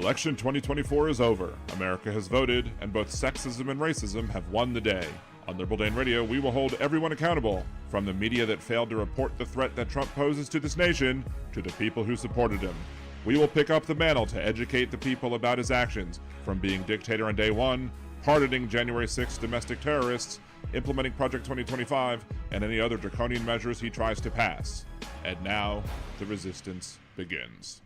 Election 2024 is over. America has voted, and both sexism and racism have won the day. On Liberal Dan Radio, we will hold everyone accountable, from the media that failed to report the threat that Trump poses to this nation, to the people who supported him. We will pick up the mantle to educate the people about his actions, from being dictator on day one, pardoning January 6th domestic terrorists, implementing Project 2025, and any other draconian measures he tries to pass. And now, the resistance begins.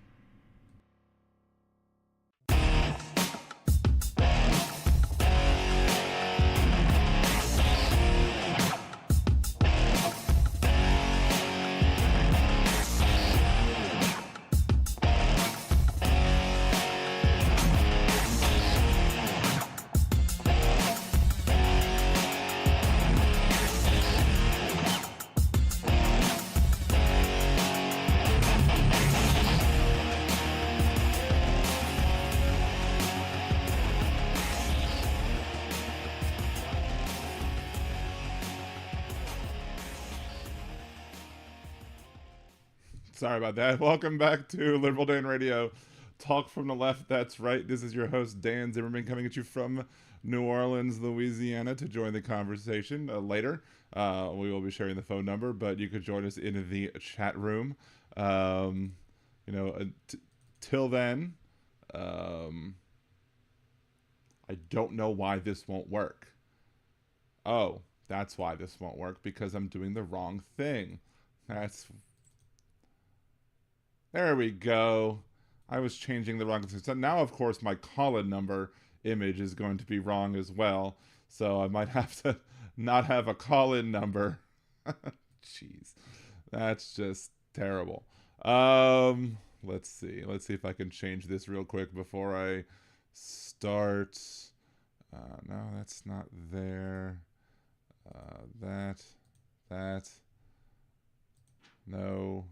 Sorry about that. Welcome back to Liberal Dan Radio. Talk from the left, that's right. This is your host, Dan Zimmerman, coming at you from New Orleans, Louisiana, to join the conversation later. We will be sharing the phone number, but you could join us in the chat room. Till then, I don't know why this won't work. Oh, that's why this won't work, because I'm doing the wrong thing. There we go. I was changing the wrong thing. So now, of course, my call-in number image is going to be wrong as well. So I might have to not have a call-in number. Jeez. That's just terrible. Let's see. Let's see if I can change this real quick before I start. No, that's not there. That. No.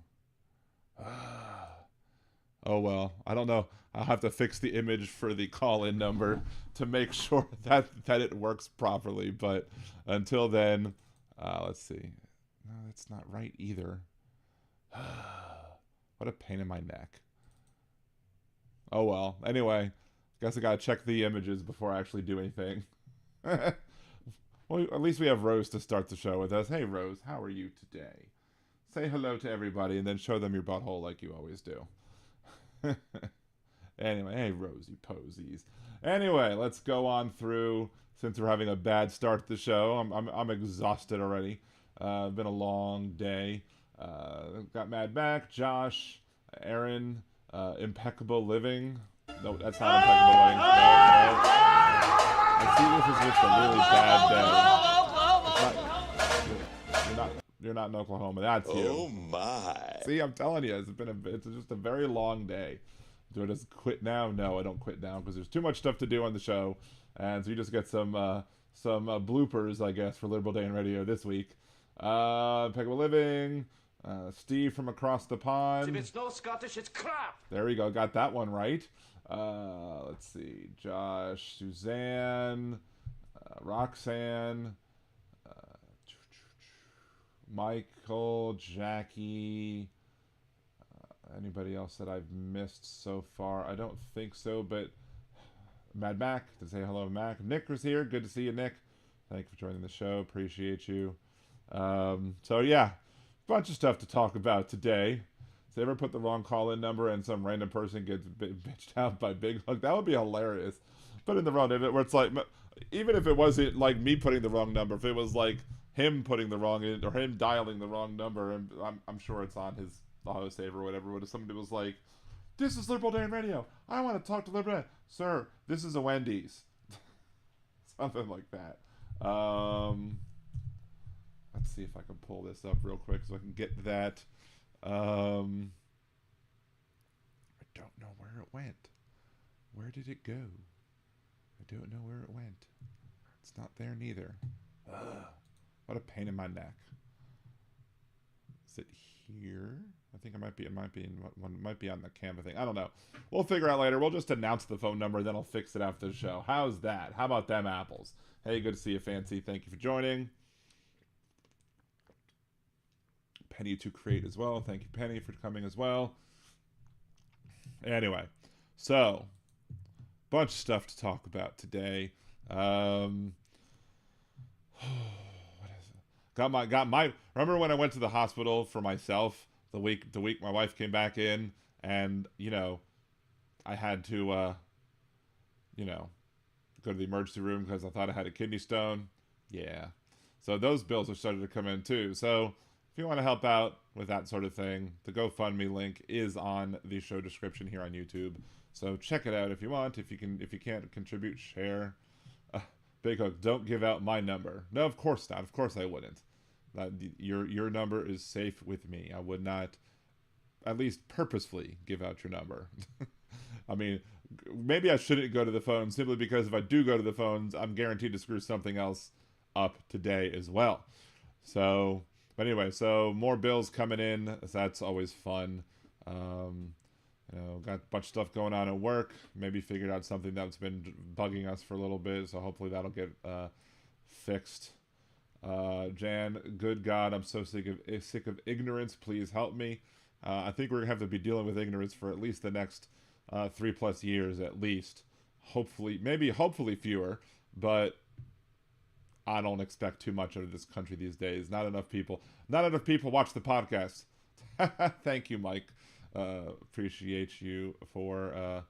Oh well, I don't know. I'll have to fix the image for the call-in number to make sure that it works properly. But until then, let's see. No, that's not right either. What a pain in my neck. Oh well. Anyway, guess I gotta check the images before I actually do anything. Well, at least we have Rose to start the show with us. Hey Rose, how are you today? Say hello to everybody and then show them your butthole like you always do. Anyway, hey Rose, you posies. Anyway, let's go on through, since we're having a bad start to the show. I'm exhausted already. Been a long day. Got Mad Mac, Josh, Aaron, Impeccable Living. No, that's not Impeccable Living. No. I see this is just a really bad day. You're not in Oklahoma. That's you. Oh my! See, I'm telling you, it's just a very long day. Do I just quit now? No, I don't quit now because there's too much stuff to do on the show, and so you just get some bloopers, I guess, for Liberal Dan Radio this week. Impeccable Living, Steve from across the pond. If it's no Scottish, it's crap. There we go. Got that one right. Let's see. Josh, Suzanne, Roxanne. Michael, Jackie, anybody else that I've missed so far? I don't think so, but Mad Mac, to say hello, Mac. Nick was here. Good to see you, Nick. Thank you for joining the show. Appreciate you. So yeah, bunch of stuff to talk about today. So ever put the wrong call-in number and some random person gets bitched out by Big Hug? That would be hilarious. Put in the wrong number where it's like, even if it wasn't like me putting the wrong number, if it was like him putting the wrong in, or him dialing the wrong number, and I'm sure it's on his autosave or whatever. But if somebody was like, "This is Liberal Dan Radio. I want to talk to Liberal Dan." Sir, this is a Wendy's. Something like that. Let's see if I can pull this up real quick so I can get that. I don't know where it went. Where did it go? I don't know where it went. It's not there neither. What a pain in my neck. Is it here? I think it might be on the Canva thing. I don't know. We'll figure out later. We'll just announce the phone number, then I'll fix it after the show. How's that? How about them apples? Hey, good to see you, Fancy. Thank you for joining. Penny to create as well. Thank you, Penny, for coming as well. Anyway, so bunch of stuff to talk about today. What is it? Got my. Remember when I went to the hospital for myself the week my wife came back in, and I had to go to the emergency room because I thought I had a kidney stone. Yeah. So those bills are starting to come in too. So if you want to help out with that sort of thing, the GoFundMe link is on the show description here on YouTube. So check it out if you want. If you can't contribute, share. Big Hook, don't give out my number. No, of course not. Of course I wouldn't. Your number is safe with me. I would not, at least purposefully, give out your number. I mean, maybe I shouldn't go to the phone simply because if I do go to the phones, I'm guaranteed to screw something else up today as well. So, but anyway, so more bills coming in. That's always fun. Got a bunch of stuff going on at work. Maybe figured out something that's been bugging us for a little bit. So hopefully that'll get fixed. Jan, good God, I'm so sick of ignorance. Please help me. I think we're gonna have to be dealing with ignorance for at least the next 3+ years at least. Hopefully fewer, but I don't expect too much out of this country these days. Not enough people watch the podcast. Thank you, Mike. Appreciate you for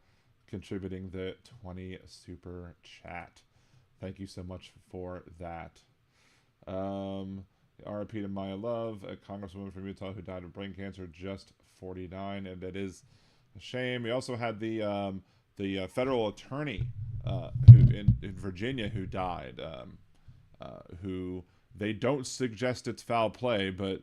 contributing the 20 super chat. Thank you so much for that. RIP to Maya Love, a congresswoman from Utah who died of brain cancer, just 49, and that is a shame. We also had the federal attorney who in Virginia who died. Who they don't suggest it's foul play, but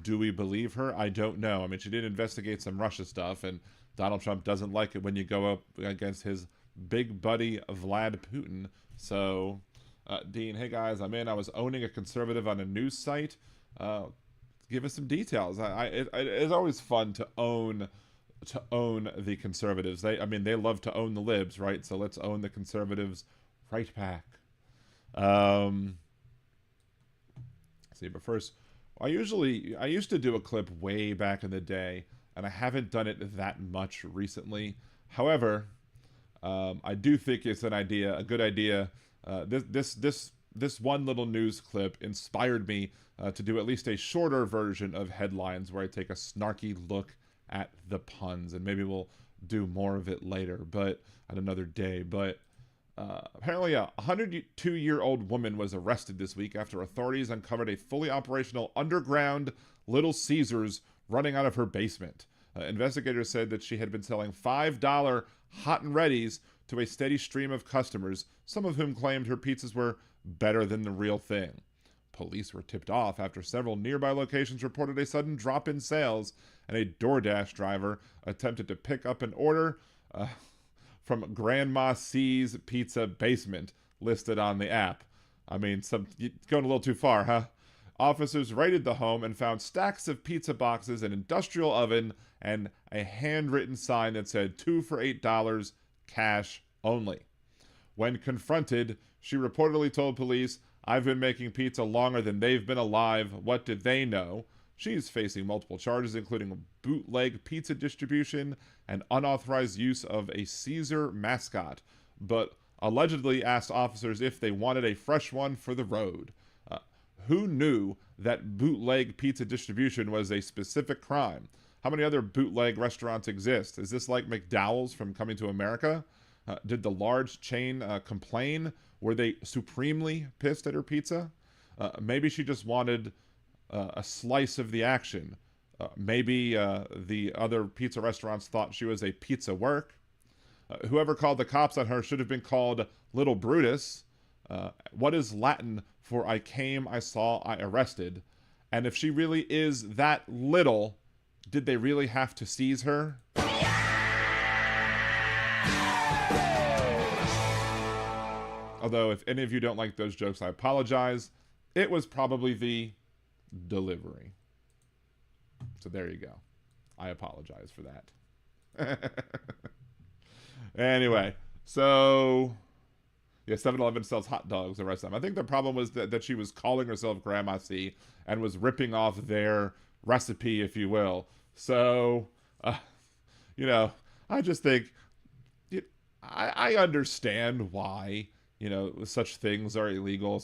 do we believe her? I don't know. I mean, she did investigate some Russia stuff, and Donald Trump doesn't like it when you go up against his big buddy Vlad Putin. So, Dean, hey guys, I'm in. I was owning a conservative on a news site. Give us some details. It's always fun to own the conservatives. They love to own the libs, right? So let's own the conservatives right back. See, but first, I used to do a clip way back in the day, and I haven't done it that much recently. However, I do think it's a good idea. This one little news clip inspired me to do at least a shorter version of headlines where I take a snarky look at the puns, and maybe we'll do more of it later, but at another day. But apparently a 102-year-old woman was arrested this week after authorities uncovered a fully operational underground Little Caesars running out of her basement. Investigators said that she had been selling $5 hot and readies to a steady stream of customers, some of whom claimed her pizzas were better than the real thing. Police were tipped off after several nearby locations reported a sudden drop in sales, and a DoorDash driver attempted to pick up an order from Grandma C's Pizza Basement listed on the app. I mean, going a little too far, huh? Officers raided the home and found stacks of pizza boxes, an industrial oven, and a handwritten sign that said 2 for $8, cash only. When confronted, she reportedly told police, "I've been making pizza longer than they've been alive. What did they know?" She's facing multiple charges, including bootleg pizza distribution and unauthorized use of a Caesar mascot, but allegedly asked officers if they wanted a fresh one for the road. Who knew that bootleg pizza distribution was a specific crime? How many other bootleg restaurants exist? Is this like McDowell's from Coming to America? Did the large chain complain? Were they supremely pissed at her pizza? Maybe she just wanted a slice of the action. Maybe the other pizza restaurants thought she was a pizza work. Whoever called the cops on her should have been called Little Brutus. What is Latin for I came, I saw, I arrested? And if she really is that little, did they really have to seize her? Although, if any of you don't like those jokes, I apologize. It was probably the delivery. So there you go. I apologize for that. Anyway, so yeah, 7-Eleven sells hot dogs the rest of the time. I think the problem was that she was calling herself Grandma C and was ripping off their recipe, if you will. So, I just think I understand why, such things are illegal.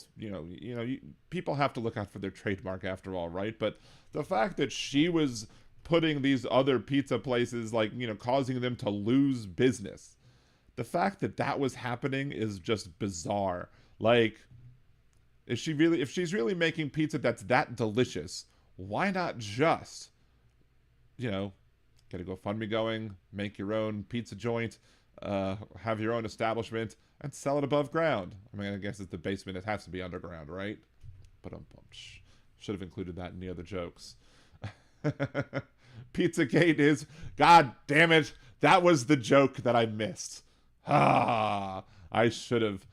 People have to look out for their trademark after all, right? But the fact that she was putting these other pizza places, like, causing them to lose business, the fact that that was happening is just bizarre. Like, if she's really making pizza that's that delicious, why not just, get a GoFundMe going, make your own pizza joint, have your own establishment, and sell it above ground? I mean, I guess it's the basement. It has to be underground, right? But should have included that in the other jokes. Pizzagate is, God damn it, that was the joke that I missed. I should have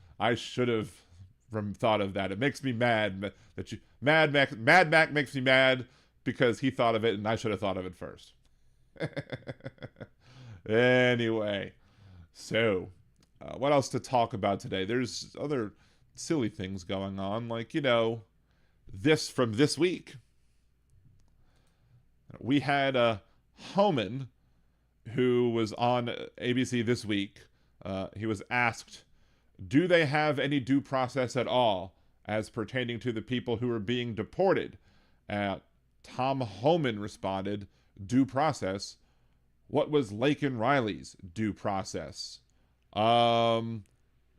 thought of that. It makes me mad that you Mad Mac makes me mad because he thought of it and I should have thought of it first. Anyway, so what else to talk about today? There's other silly things going on, like, this from this week. We had Homan, who was on ABC This Week. He was asked, do they have any due process at all as pertaining to the people who are being deported? Tom Homan responded, due process? What was Laken Riley's due process?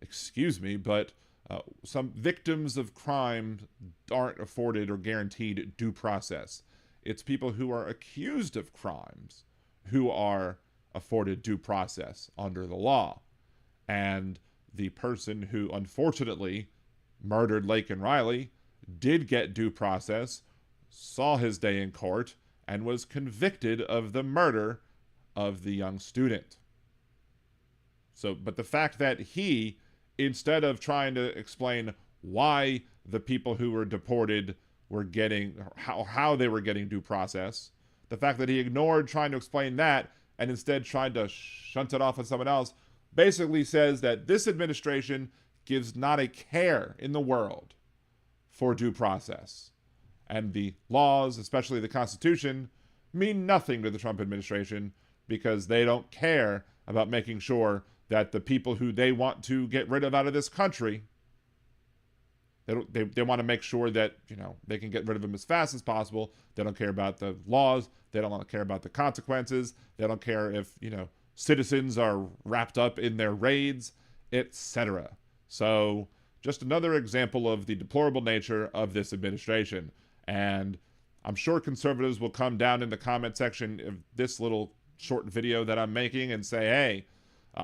Excuse me, but some victims of crime aren't afforded or guaranteed due process. It's people who are accused of crimes who are afforded due process under the law. And the person who unfortunately murdered Laken Riley did get due process, saw his day in court, and was convicted of the murder of the young student. But the fact that he, instead of trying to explain why the people who were deported were getting, how they were getting due process, the fact that he ignored trying to explain that and instead tried to shunt it off on someone else, basically says that this administration gives not a care in the world for due process. And the laws, especially the Constitution, mean nothing to the Trump administration because they don't care about making sure that the people who they want to get rid of out of this country, they want to make sure that, they can get rid of them as fast as possible. They don't care about the laws. They don't want to care about the consequences. They don't care if, citizens are wrapped up in their raids, etc. So just another example of the deplorable nature of this administration. And I'm sure conservatives will come down in the comment section of this little short video that I'm making and say, hey,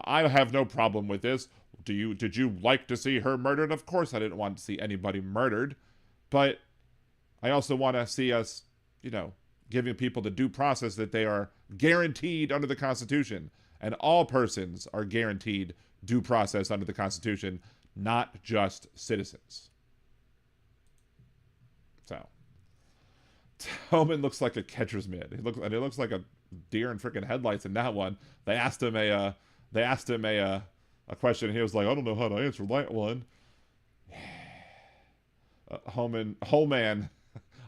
I have no problem with this. Did you like to see her murdered? Of course I didn't want to see anybody murdered. But I also want to see us, giving people the due process that they are guaranteed under the Constitution. And all persons are guaranteed due process under the Constitution, not just citizens. So, Tillman looks like a catcher's mitt. It looks like a deer in freaking headlights in that one. They asked him a question, and he was like, I don't know how to answer that one. Holman.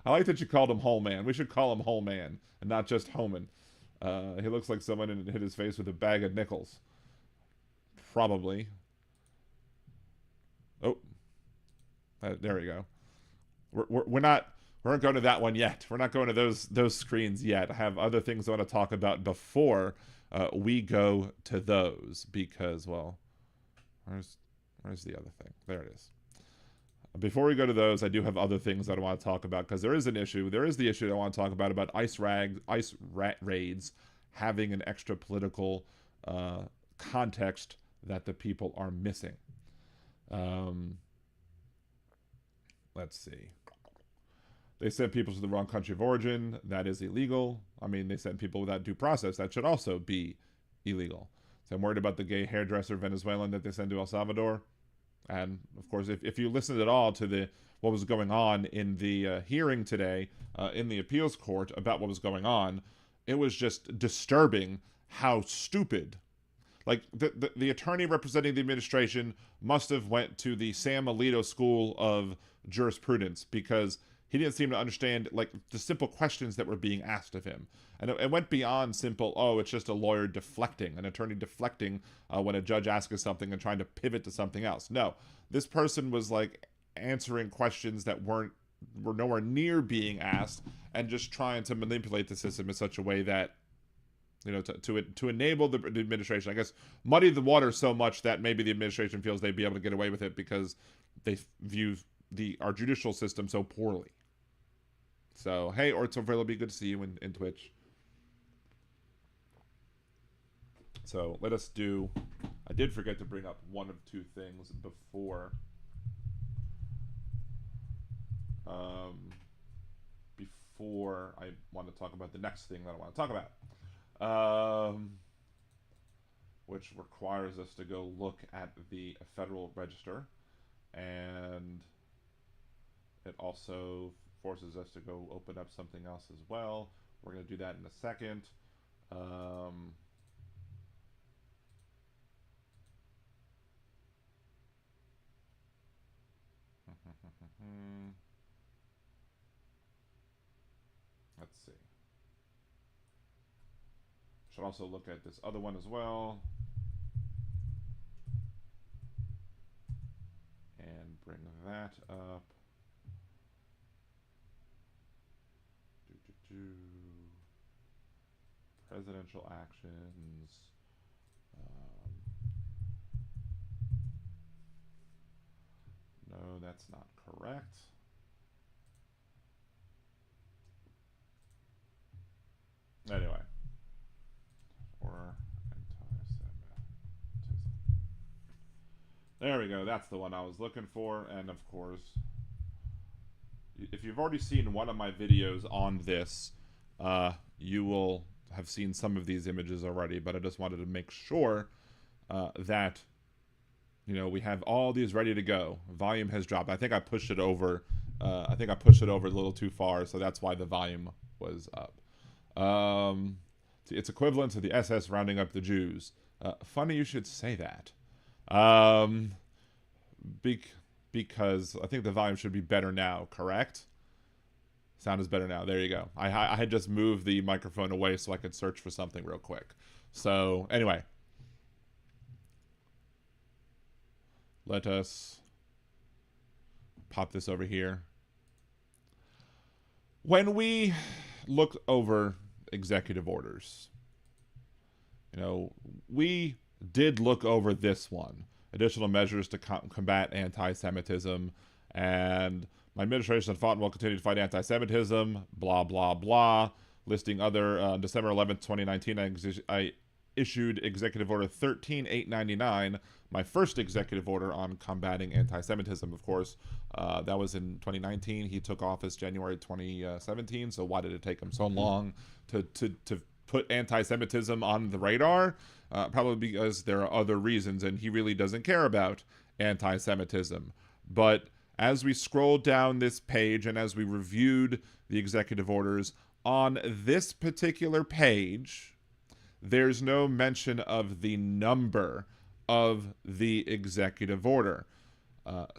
I like that you called him Holman. We should call him Holman and not just Homan. He looks like someone hit his face with a bag of nickels. Probably. Oh. There we go. We're not going to that one yet. We're not going to those screens yet. I have other things I want to talk about before we go to those because, well, where's the other thing? There it is. Before we go to those, I do have other things that I want to talk about because there is an issue. There is the issue that I want to talk about ICE raids having an extra political context that the people are missing. Let's see. They sent people to the wrong country of origin. That is illegal. I mean, they sent people without due process. That should also be illegal. So I'm worried about the gay hairdresser Venezuelan that they sent to El Salvador. And, of course, if you listened at all to what was going on in the hearing today in the appeals court about what was going on, it was just disturbing how stupid. Like, the attorney representing the administration must have went to the Sam Alito School of Jurisprudence because he didn't seem to understand like the simple questions that were being asked of him. And it went beyond simple, oh, it's just a lawyer deflecting, an attorney deflecting when a judge asks something and trying to pivot to something else. No, this person was like answering questions that were nowhere near being asked, and just trying to manipulate the system in such a way that, you know, to enable the administration, I guess, muddy the water so much that maybe the administration feels they'd be able to get away with it because they view our judicial system so poorly. So, hey, Ortso, it'll be good to see you in Twitch. So, let us do... I did forget to bring up one of two things before... before I want to talk about the next thing that I want to talk about. Which requires us to go look at the Federal Register. And it also forces us to go open up something else as well. We're going to do that in a second. Let's see. Should also look at this other one as well. And bring that up. Presidential actions. No, that's not correct. Anyway. Or anti-Semitism. There we go. That's the one I was looking for. And of course, if you've already seen one of my videos on this, you will have seen some of these images already, but I just wanted to make sure that, you know, we have all these ready to go. Volume has dropped. I think I pushed it over. A little too far, so that's why the volume was up. It's equivalent to the SS rounding up the Jews. Funny you should say that. Because I think the volume should be better now, correct? Sound is better now. There you go. I had just moved the microphone away so I could search for something real quick. So, anyway. Let us pop this over here. When we look over executive orders, you know, we did look over this one. Additional measures to combat anti-Semitism, and my administration fought and will continue to fight anti-Semitism, blah, blah, blah. Listing other, on December 11th, 2019, I issued Executive Order 13899, my first executive order on combating anti-Semitism, of course. That was in 2019. He took office January 2017, so why did it take him so long to put anti-Semitism on the radar? Probably because there are other reasons, and he really doesn't care about anti-Semitism. But as we scrolled down this page and as we reviewed the executive orders, on this particular page, there's no mention of the number of the executive order.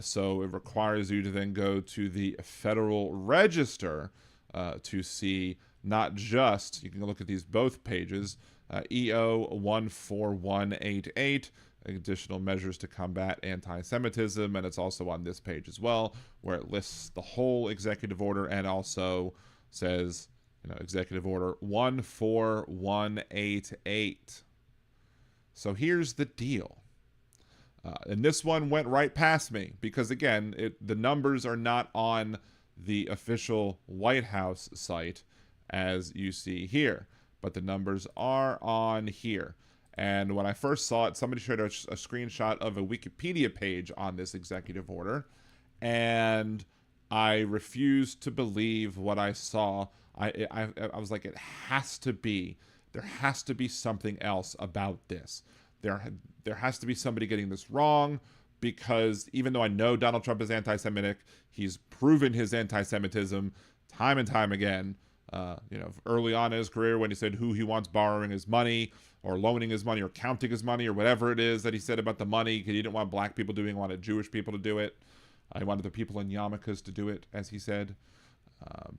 So it requires you to then go to the Federal Register to see not just, you can look at these both pages, EO 14188, additional measures to combat anti-Semitism, and it's also on this page as well, where it lists the whole executive order and also says, you know, executive order 14188. So here's the deal. And this one went right past me because, again, the numbers are not on the official White House site, as you see here, but the numbers are on here. And when I first saw it, somebody shared a screenshot of a Wikipedia page on this executive order, and I refused to believe what I saw. I was like, there has to be something else about this. There has to be somebody getting this wrong, because even though I know Donald Trump is anti-Semitic, he's proven his anti-Semitism time and time again. You know, early on in his career when he said who he wants borrowing his money or loaning his money or counting his money or whatever it is that he said about the money, because he didn't want black people doing it, he wanted Jewish people to do it. He wanted the people in yarmulkes to do it, as he said.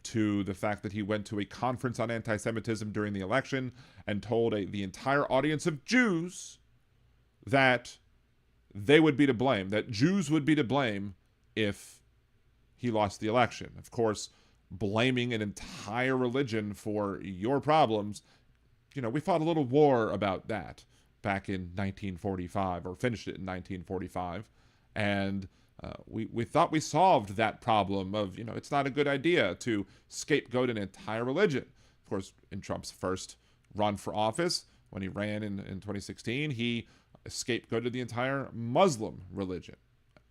to the fact that he went to a conference on anti-Semitism during the election and told the entire audience of Jews that they would be to blame, that Jews would be to blame if he lost the election. Of course, blaming an entire religion for your problems, we fought a little war about that back in 1945, or finished it in 1945, and we thought we solved that problem of, it's not a good idea to scapegoat an entire religion. Of course, in Trump's first run for office, when he ran in 2016, he scapegoated the entire Muslim religion,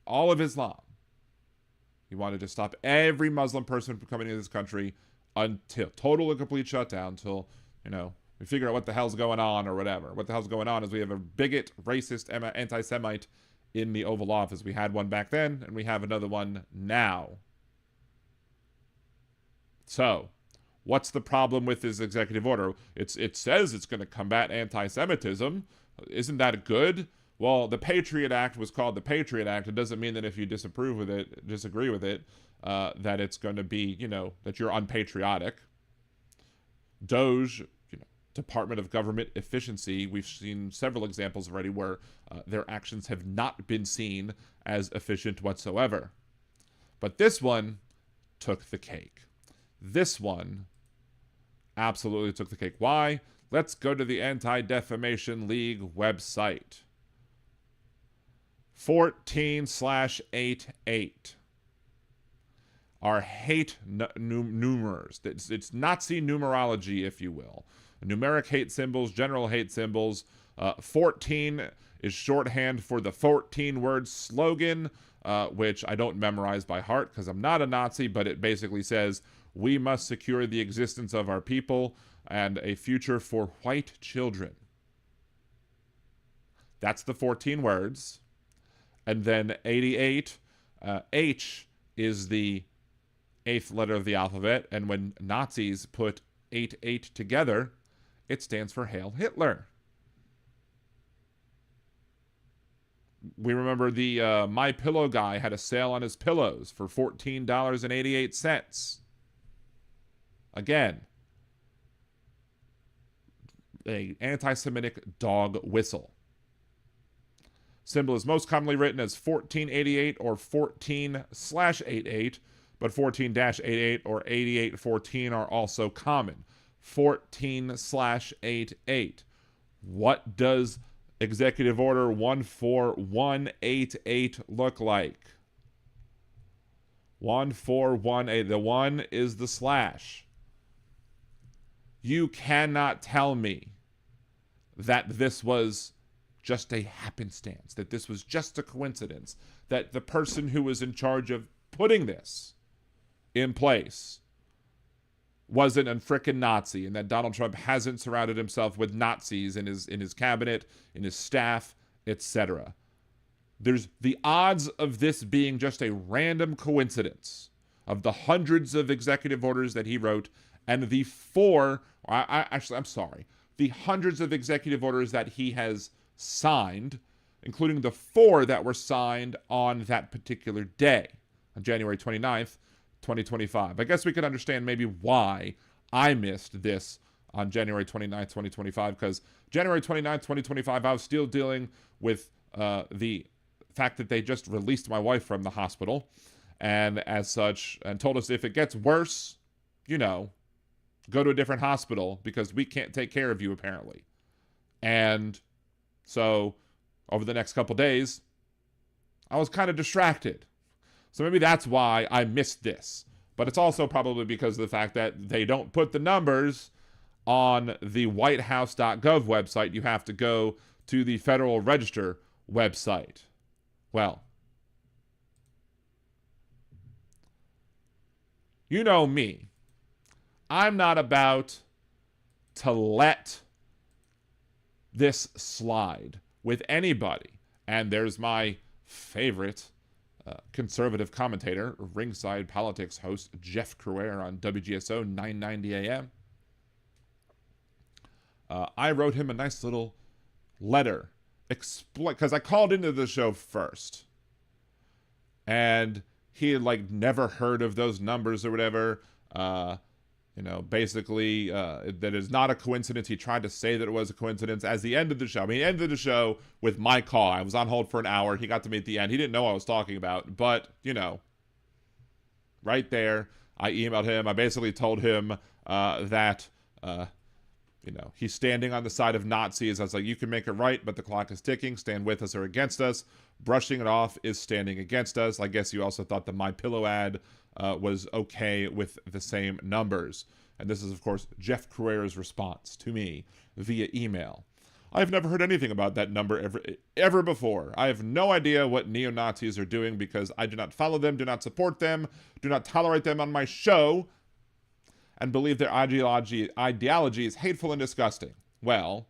all of Islam. He wanted to stop every Muslim person from coming into this country until total and complete shutdown, until, we figure out what the hell's going on or whatever. What the hell's going on is we have a bigot, racist, anti-Semite in the Oval Office. We had one back then, and we have another one now. So, what's the problem with this executive order? It says it's going to combat anti-Semitism. Isn't that good? Well, the Patriot Act was called the Patriot Act. It doesn't mean that if you disagree with it, that it's going to be, that you're unpatriotic. DOJ, Department of Government Efficiency, we've seen several examples already where their actions have not been seen as efficient whatsoever. But this one took the cake. This one absolutely took the cake. Why? Let's go to the Anti-Defamation League website. 14/88 are hate numerals. It's Nazi numerology, if you will. Numeric hate symbols, general hate symbols. 14 is shorthand for the 14-word slogan, which I don't memorize by heart because I'm not a Nazi, but it basically says, "We must secure the existence of our people and a future for white children." That's the 14 words. And then 88, H is the 8th letter of the alphabet, and when Nazis put 88 together, it stands for Hail Hitler. We remember the My Pillow guy had a sale on his pillows for $14.88. Again, a anti-Semitic dog whistle. Symbol is most commonly written as 1488 or 14/88, but 14-88 or 8814 are also common. 14/88. What does Executive Order 14188 look like? 1418. The 1 is the slash. You cannot tell me that this was just a happenstance, that this was just a coincidence, that the person who was in charge of putting this in place wasn't a frickin' Nazi, and that Donald Trump hasn't surrounded himself with Nazis in his cabinet, in his staff, etc. There's the odds of this being just a random coincidence of the hundreds of executive orders that he wrote and the the hundreds of executive orders that he has signed, including the 4 that were signed on that particular day, on January 29th, 2025. I guess we could understand maybe why I missed this on January 29th, 2025, because January 29th, 2025, I was still dealing with the fact that they just released my wife from the hospital, and as such, and told us if it gets worse, go to a different hospital because we can't take care of you, apparently. And so, over the next couple days, I was kind of distracted. So maybe that's why I missed this. But it's also probably because of the fact that they don't put the numbers on the whitehouse.gov website. You have to go to the Federal Register website. Well, you know me. I'm not about to let this slide with anybody. And there's my favorite conservative commentator, Ringside Politics host Jeff Crouere on WGSO 990 AM. I wrote him a nice little letter, because I called into the show first, and he had never heard of those numbers or whatever. Basically, that is not a coincidence. He tried to say that it was a coincidence as the end of the show. I mean, he ended the show with my call. I was on hold for an hour. He got to me at the end. He didn't know what I was talking about, but, right there, I emailed him. I basically told him that, he's standing on the side of Nazis. I was like, you can make it right, but the clock is ticking. Stand with us or against us. Brushing it off is standing against us. I guess you also thought the My Pillow ad was okay with the same numbers. And this is, of course, Jeff Carrera's response to me via email. I've never heard anything about that number ever before. I have no idea what neo-Nazis are doing because I do not follow them, do not support them, do not tolerate them on my show, and believe their ideology is hateful and disgusting. Well,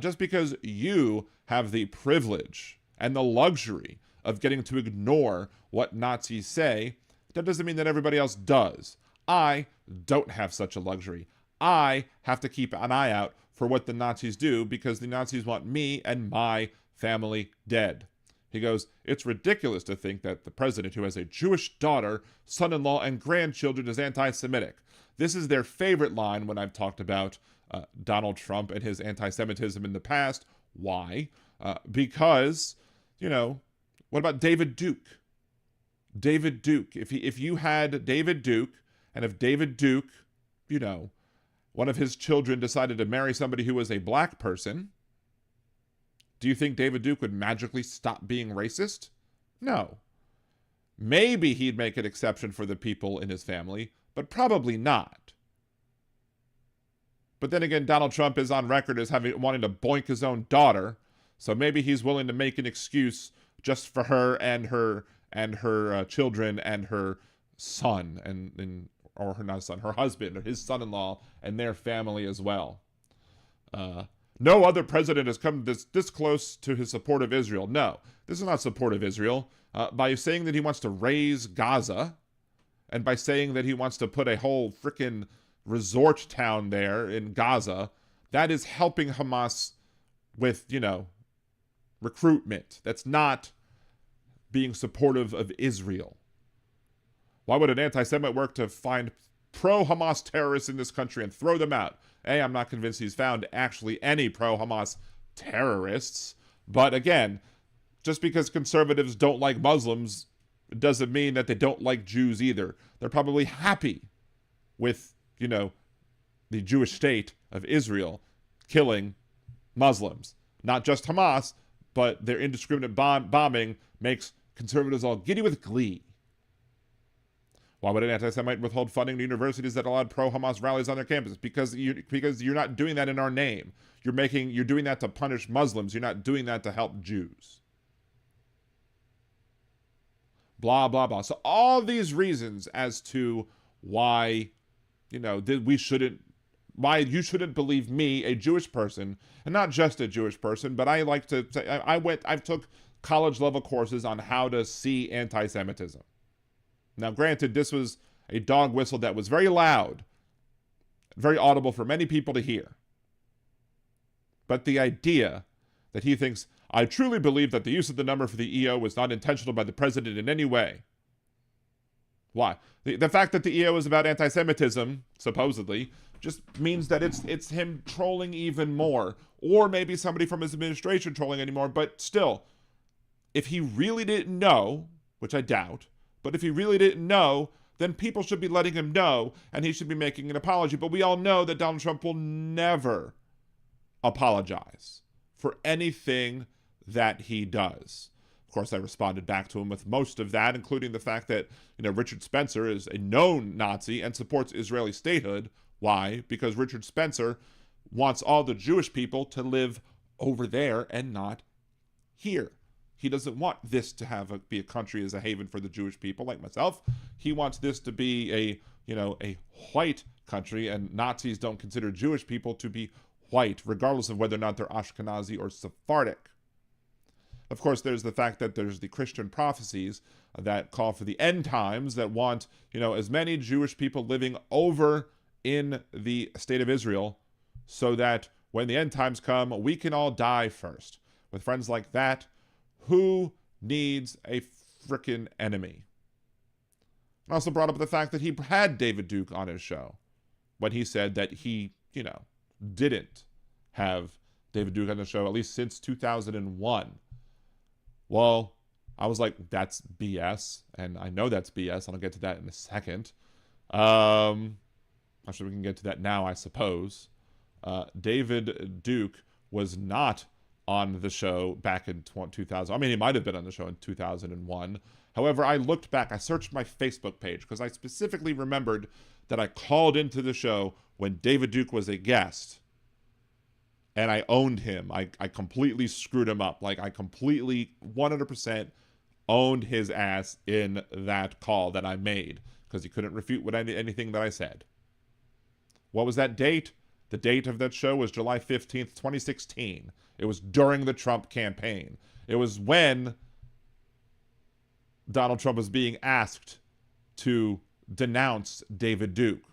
just because you have the privilege and the luxury of getting to ignore what Nazis say, that doesn't mean that everybody else does. I don't have such a luxury. I have to keep an eye out for what the Nazis do because the Nazis want me and my family dead. He goes, it's ridiculous to think that the president who has a Jewish daughter, son-in-law, and grandchildren is anti-Semitic. This is their favorite line when I've talked about Donald Trump and his anti-Semitism in the past. Why? Because, what about David Duke? David Duke. If you had David Duke, and if David Duke, one of his children decided to marry somebody who was a black person, do you think David Duke would magically stop being racist? No. Maybe he'd make an exception for the people in his family, but probably not. But then again, Donald Trump is on record as wanting to boink his own daughter, so maybe he's willing to make an excuse just for her and her children and her son or her not son, her husband or his son-in-law and their family as well. No other president has come this close to his support of Israel. No, this is not support of Israel. By saying that he wants to raise Gaza, and by saying that he wants to put a whole freaking resort town there in Gaza, that is helping Hamas with, recruitment. That's not being supportive of Israel. Why would an anti-Semite work to find pro-Hamas terrorists in this country and throw them out? I'm not convinced he's found actually any pro-Hamas terrorists. But again, just because conservatives don't like Muslims doesn't mean that they don't like Jews either. They're probably happy with, the Jewish state of Israel killing Muslims. Not just Hamas, but their indiscriminate bombing makes conservatives all giddy with glee. Why would an anti-Semite withhold funding to universities that allowed pro-Hamas rallies on their campus? Because you're not doing that in our name. You're doing that to punish Muslims. You're not doing that to help Jews. Blah, blah, blah. So all these reasons as to why, why you shouldn't believe me, a Jewish person, and not just a Jewish person, but I like to say, I took college level courses on how to see anti-Semitism. Now, granted, this was a dog whistle that was very loud, very audible for many people to hear. But the idea that he thinks, I truly believe that the use of the number for the EO was not intentional by the president in any way. Why? The fact that the EO is about anti-Semitism, supposedly, just means that it's him trolling even more. Or maybe somebody from his administration trolling anymore. But still, if he really didn't know, which I doubt, but if he really didn't know, then people should be letting him know, and he should be making an apology. But we all know that Donald Trump will never apologize for anything that he does. Of course, I responded back to him with most of that, including the fact that, Richard Spencer is a known Nazi and supports Israeli statehood. Why? Because Richard Spencer wants all the Jewish people to live over there and not here. He doesn't want this to be a country as a haven for the Jewish people like myself. He wants this to be a white country, and Nazis don't consider Jewish people to be white, regardless of whether or not they're Ashkenazi or Sephardic. Of course, there's the fact that there's the Christian prophecies that call for the end times that want, as many Jewish people living over in the state of Israel so that when the end times come, we can all die first. With friends like that, who needs a frickin' enemy? I also brought up the fact that he had David Duke on his show when he said that he, didn't have David Duke on the show, at least since 2001. Well, I was like, that's BS. And I know that's BS, and I'll get to that in a second. Actually, we can get to that now, I suppose. David Duke was not on the show back in 2000. I mean, he might have been on the show in 2001. However, I looked back. I searched my Facebook page because I specifically remembered that I called into the show when David Duke was a guest. And I owned him. I completely screwed him up. Like, I completely, 100% owned his ass in that call that I made because he couldn't refute anything that I said. What was that date? The date of that show was July 15th, 2016. It was during the Trump campaign. It was when Donald Trump was being asked to denounce David Duke.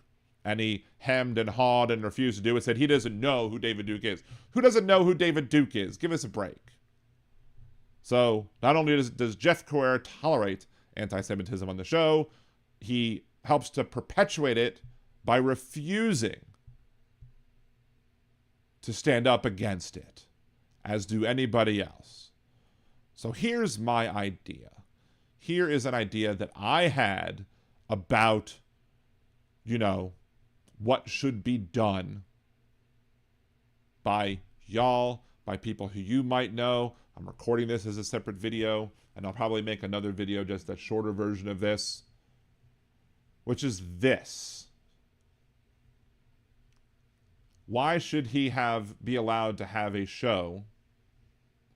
And he hemmed and hawed and refused to do it, said he doesn't know who David Duke is. Who doesn't know who David Duke is? Give us a break. So, not only does Jeff Carrera tolerate anti-Semitism on the show, he helps to perpetuate it by refusing to stand up against it, as do anybody else. So here's my idea. Here is an idea that I had about, what should be done by y'all, by people who you might know. I'm recording this as a separate video, and I'll probably make another video, just a shorter version of this, which is this. Why should he be allowed to have a show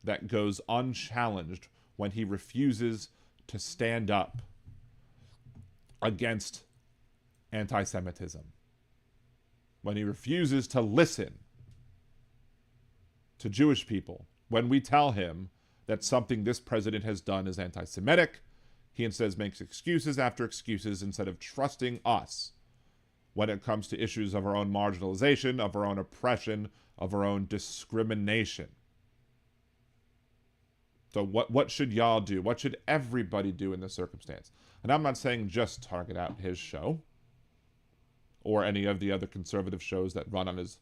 that goes unchallenged when he refuses to stand up against anti-Semitism? When he refuses to listen to Jewish people, when we tell him that something this president has done is anti-Semitic, he instead makes excuses after excuses instead of trusting us when it comes to issues of our own marginalization, of our own oppression, of our own discrimination. So what should y'all do? What should everybody do in this circumstance? And I'm not saying just target out his show or any of the other conservative shows that run on his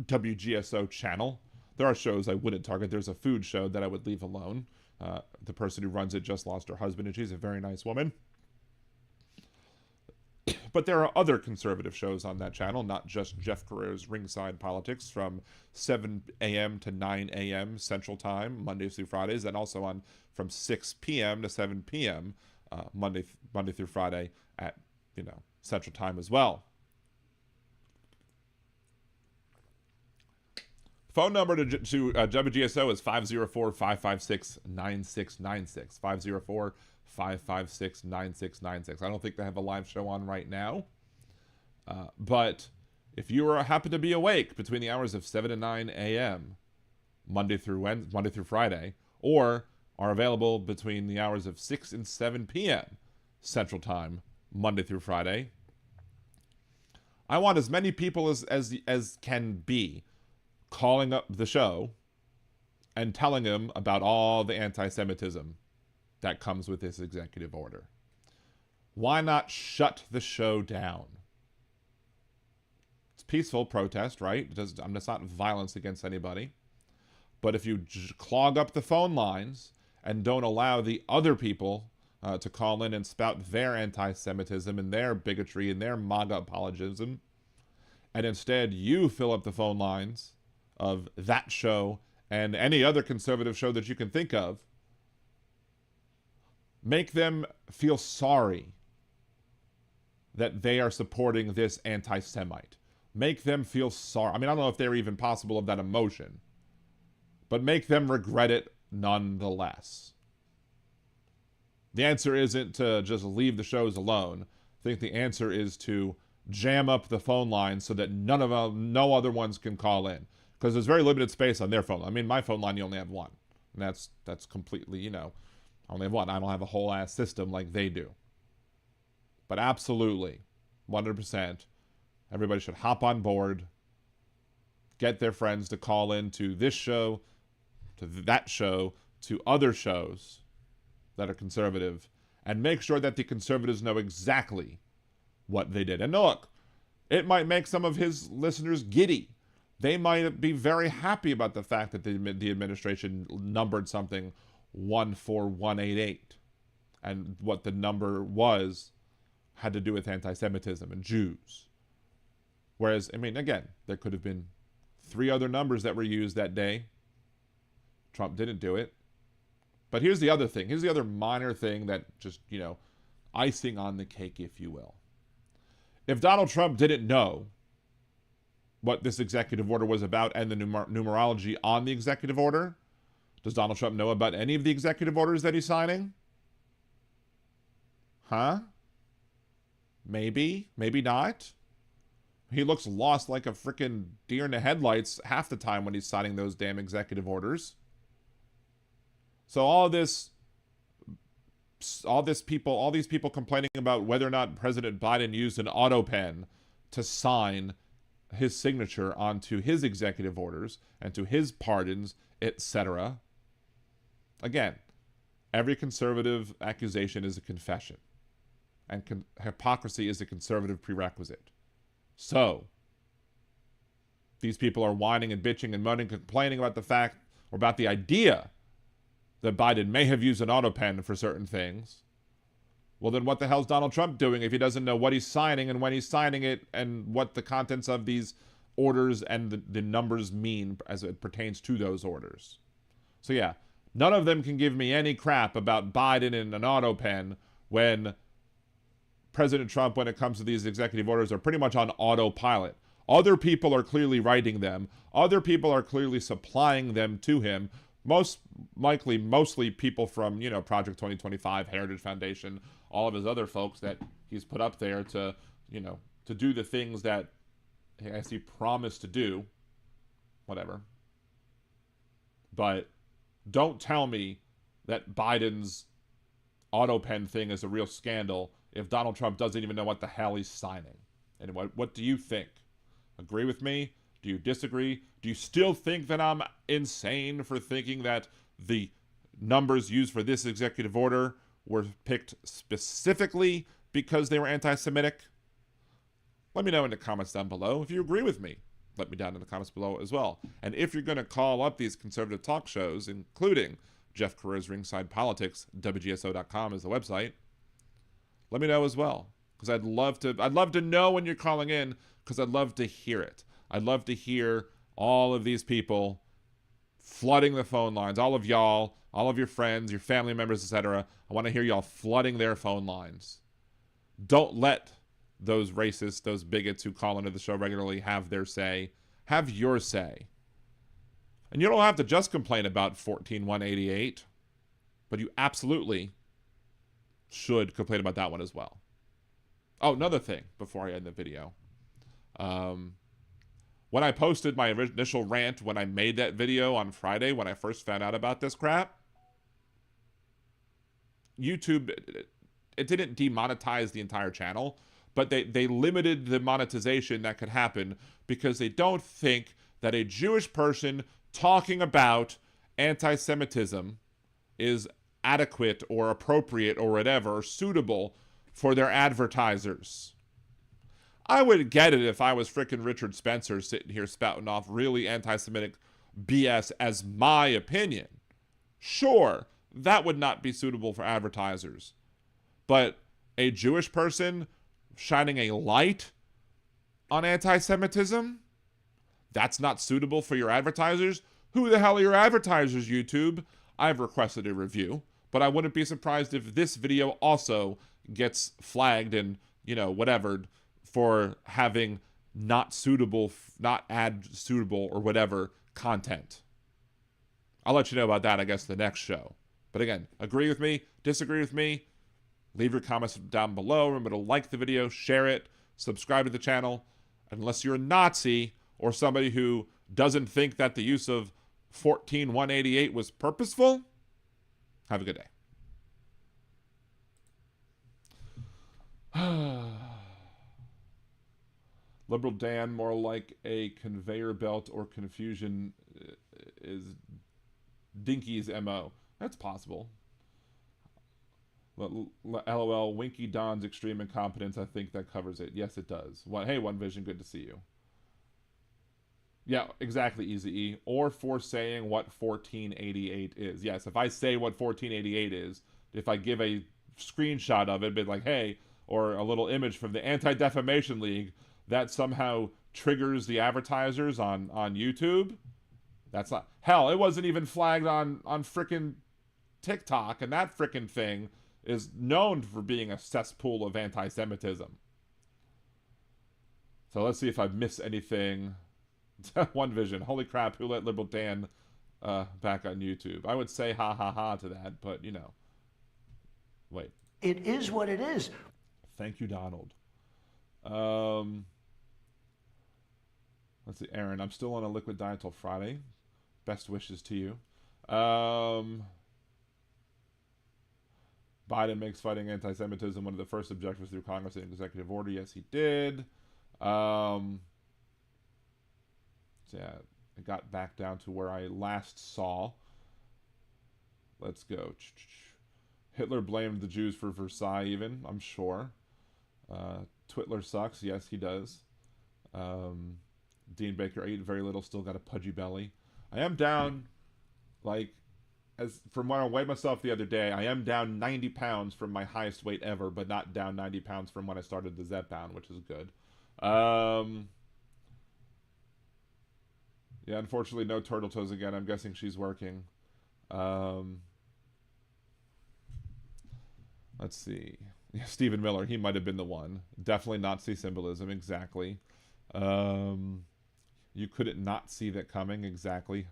WGSO channel. There are shows I wouldn't target. There's a food show that I would leave alone. The person who runs it just lost her husband, and she's a very nice woman. But there are other conservative shows on that channel, not just Jeff Carrera's Ringside Politics from 7 a.m. to 9 a.m. Central Time, Mondays through Fridays, and also on from 6 p.m. to 7 p.m. Monday through Friday at, Central Time as well. Phone number to WGSO is 504-556-9696. 504-556-9696. I don't think they have a live show on right now. But if you happen to be awake between the hours of 7 and 9 a.m. Monday through Friday, or are available between the hours of 6 and 7 p.m. Central Time, Monday through Friday, I want as many people as can be calling up the show and telling him about all the anti-Semitism that comes with this executive order. Why not shut the show down? It's peaceful protest, right? It's not violence against anybody. But if you clog up the phone lines and don't allow the other people to call in and spout their anti-Semitism and their bigotry and their MAGA apologism, and instead you fill up the phone lines of that show and any other conservative show that you can think of, make them feel sorry that they are supporting this anti-Semite. Make them feel sorry. I mean, I don't know if they're even possible of that emotion, but make them regret it nonetheless. The answer isn't to just leave the shows alone. I think the answer is to jam up the phone lines so that no other ones can call in. Because there's very limited space on their phone. I mean, my phone line, you only have one. And that's completely, I only have one. I don't have a whole ass system like they do. But absolutely, 100%, everybody should hop on board, get their friends to call in to this show, to that show, to other shows that are conservative, and make sure that the conservatives know exactly what they did. And look, it might make some of his listeners giddy. They might be very happy about the fact that the administration numbered something 14188. And what the number was had to do with anti-Semitism and Jews. Whereas, I mean, again, there could have been 3 other numbers that were used that day. Trump didn't do it. But here's the other thing. Here's the other minor thing that just, icing on the cake, if you will. If Donald Trump didn't know what this executive order was about and the numerology on the executive order, does Donald Trump know about any of the executive orders that he's signing? Huh? Maybe. Maybe not. He looks lost like a freaking deer in the headlights half the time when he's signing those damn executive orders. So all these people complaining about whether or not President Biden used an auto pen to sign his signature onto his executive orders and to his pardons, etc. Again, every conservative accusation is a confession, and hypocrisy is a conservative prerequisite. So, these people are whining and bitching and moaning, complaining about the fact, or about the idea, that Biden may have used an auto pen for certain things. Well, then what the hell's Donald Trump doing if he doesn't know what he's signing and when he's signing it and what the contents of these orders and the numbers mean as it pertains to those orders? So yeah, none of them can give me any crap about Biden and an auto pen when President Trump, when it comes to these executive orders, are pretty much on autopilot. Other people are clearly writing them. Other people are clearly supplying them to him. Most likely, mostly people from, Project 2025, Heritage Foundation, all of his other folks that he's put up there to, to do the things that I guess he promised to do. Whatever. But don't tell me that Biden's auto pen thing is a real scandal if Donald Trump doesn't even know what the hell he's signing. And what do you think? Agree with me? Do you disagree? Do you still think that I'm insane for thinking that the numbers used for this executive order were picked specifically because they were anti-Semitic? Let me know in the comments down below. If you agree with me, let me down in the comments below as well. And if you're going to call up these conservative talk shows, including Jeff Carreur's Ringside Politics, WGSO.com is the website, let me know as well. Because I'd love to know when you're calling in, because I'd love to hear it. I'd love to hear all of these people flooding the phone lines, all of y'all, all of your friends, your family members, etc. I want to hear y'all flooding their phone lines. Don't let those racists, those bigots who call into the show regularly have their say. Have your say. And you don't have to just complain about 14188, but you absolutely should complain about that one as well. Oh, another thing before I end the video. When I posted my initial rant, when I made that video on Friday, when I first found out about this crap, YouTube, it didn't demonetize the entire channel, but they limited the monetization that could happen because they don't think that a Jewish person talking about anti-Semitism is adequate or appropriate or whatever, or suitable for their advertisers. I would get it if I was frickin' Richard Spencer sitting here spouting off really anti-Semitic BS as my opinion. Sure, that would not be suitable for advertisers. But a Jewish person shining a light on anti-Semitism? That's not suitable for your advertisers? Who the hell are your advertisers, YouTube? I've requested a review, but I wouldn't be surprised if this video also gets flagged and, whatever, for having not suitable, not ad suitable or whatever content. I'll let you know about that, I guess, the next show. But again, agree with me, disagree with me, leave your comments down below. Remember to like the video, share it, subscribe to the channel. Unless you're a Nazi or somebody who doesn't think that the use of 14188 was purposeful, have a good day. Liberal Dan, more like a conveyor belt or confusion is Dinky's MO. That's possible. LOL, Winky Don's extreme incompetence. I think that covers it. Yes, it does. Hey, One Vision, good to see you. Yeah, exactly, Easy E. Or for saying what 1488 is. Yes, if I say what 1488 is, if I give a screenshot of it, be like, hey, or a little image from the Anti-Defamation League, that somehow triggers the advertisers on YouTube. That's not... Hell, it wasn't even flagged on frickin' TikTok, and that frickin' thing is known for being a cesspool of anti-Semitism. So let's see if I miss anything. One Vision. Holy crap, who let Liberal Dan back on YouTube? I would say ha ha ha to that, but you know. Wait. It is what it is. Thank you, Donald. Let's see, Aaron. I'm still on a liquid diet till Friday. Best wishes to you. Biden makes fighting anti-Semitism one of the first objectives through Congress and executive order. Yes, he did. So yeah, I got back down to where I last saw. Let's go. Hitler blamed the Jews for Versailles even, I'm sure. Twitler sucks. Yes, he does. Dean Baker ate very little, still got a pudgy belly. I am down, like, as from when I weighed myself the other day, I am down 90 pounds from my highest weight ever, but not down 90 pounds from when I started the Zep-bound, which is good. Yeah, unfortunately, no turtle toes again. I'm guessing she's working. Let's see. Yeah, Stephen Miller, he might have been the one. Definitely Nazi symbolism, exactly. You couldn't not see that coming, exactly.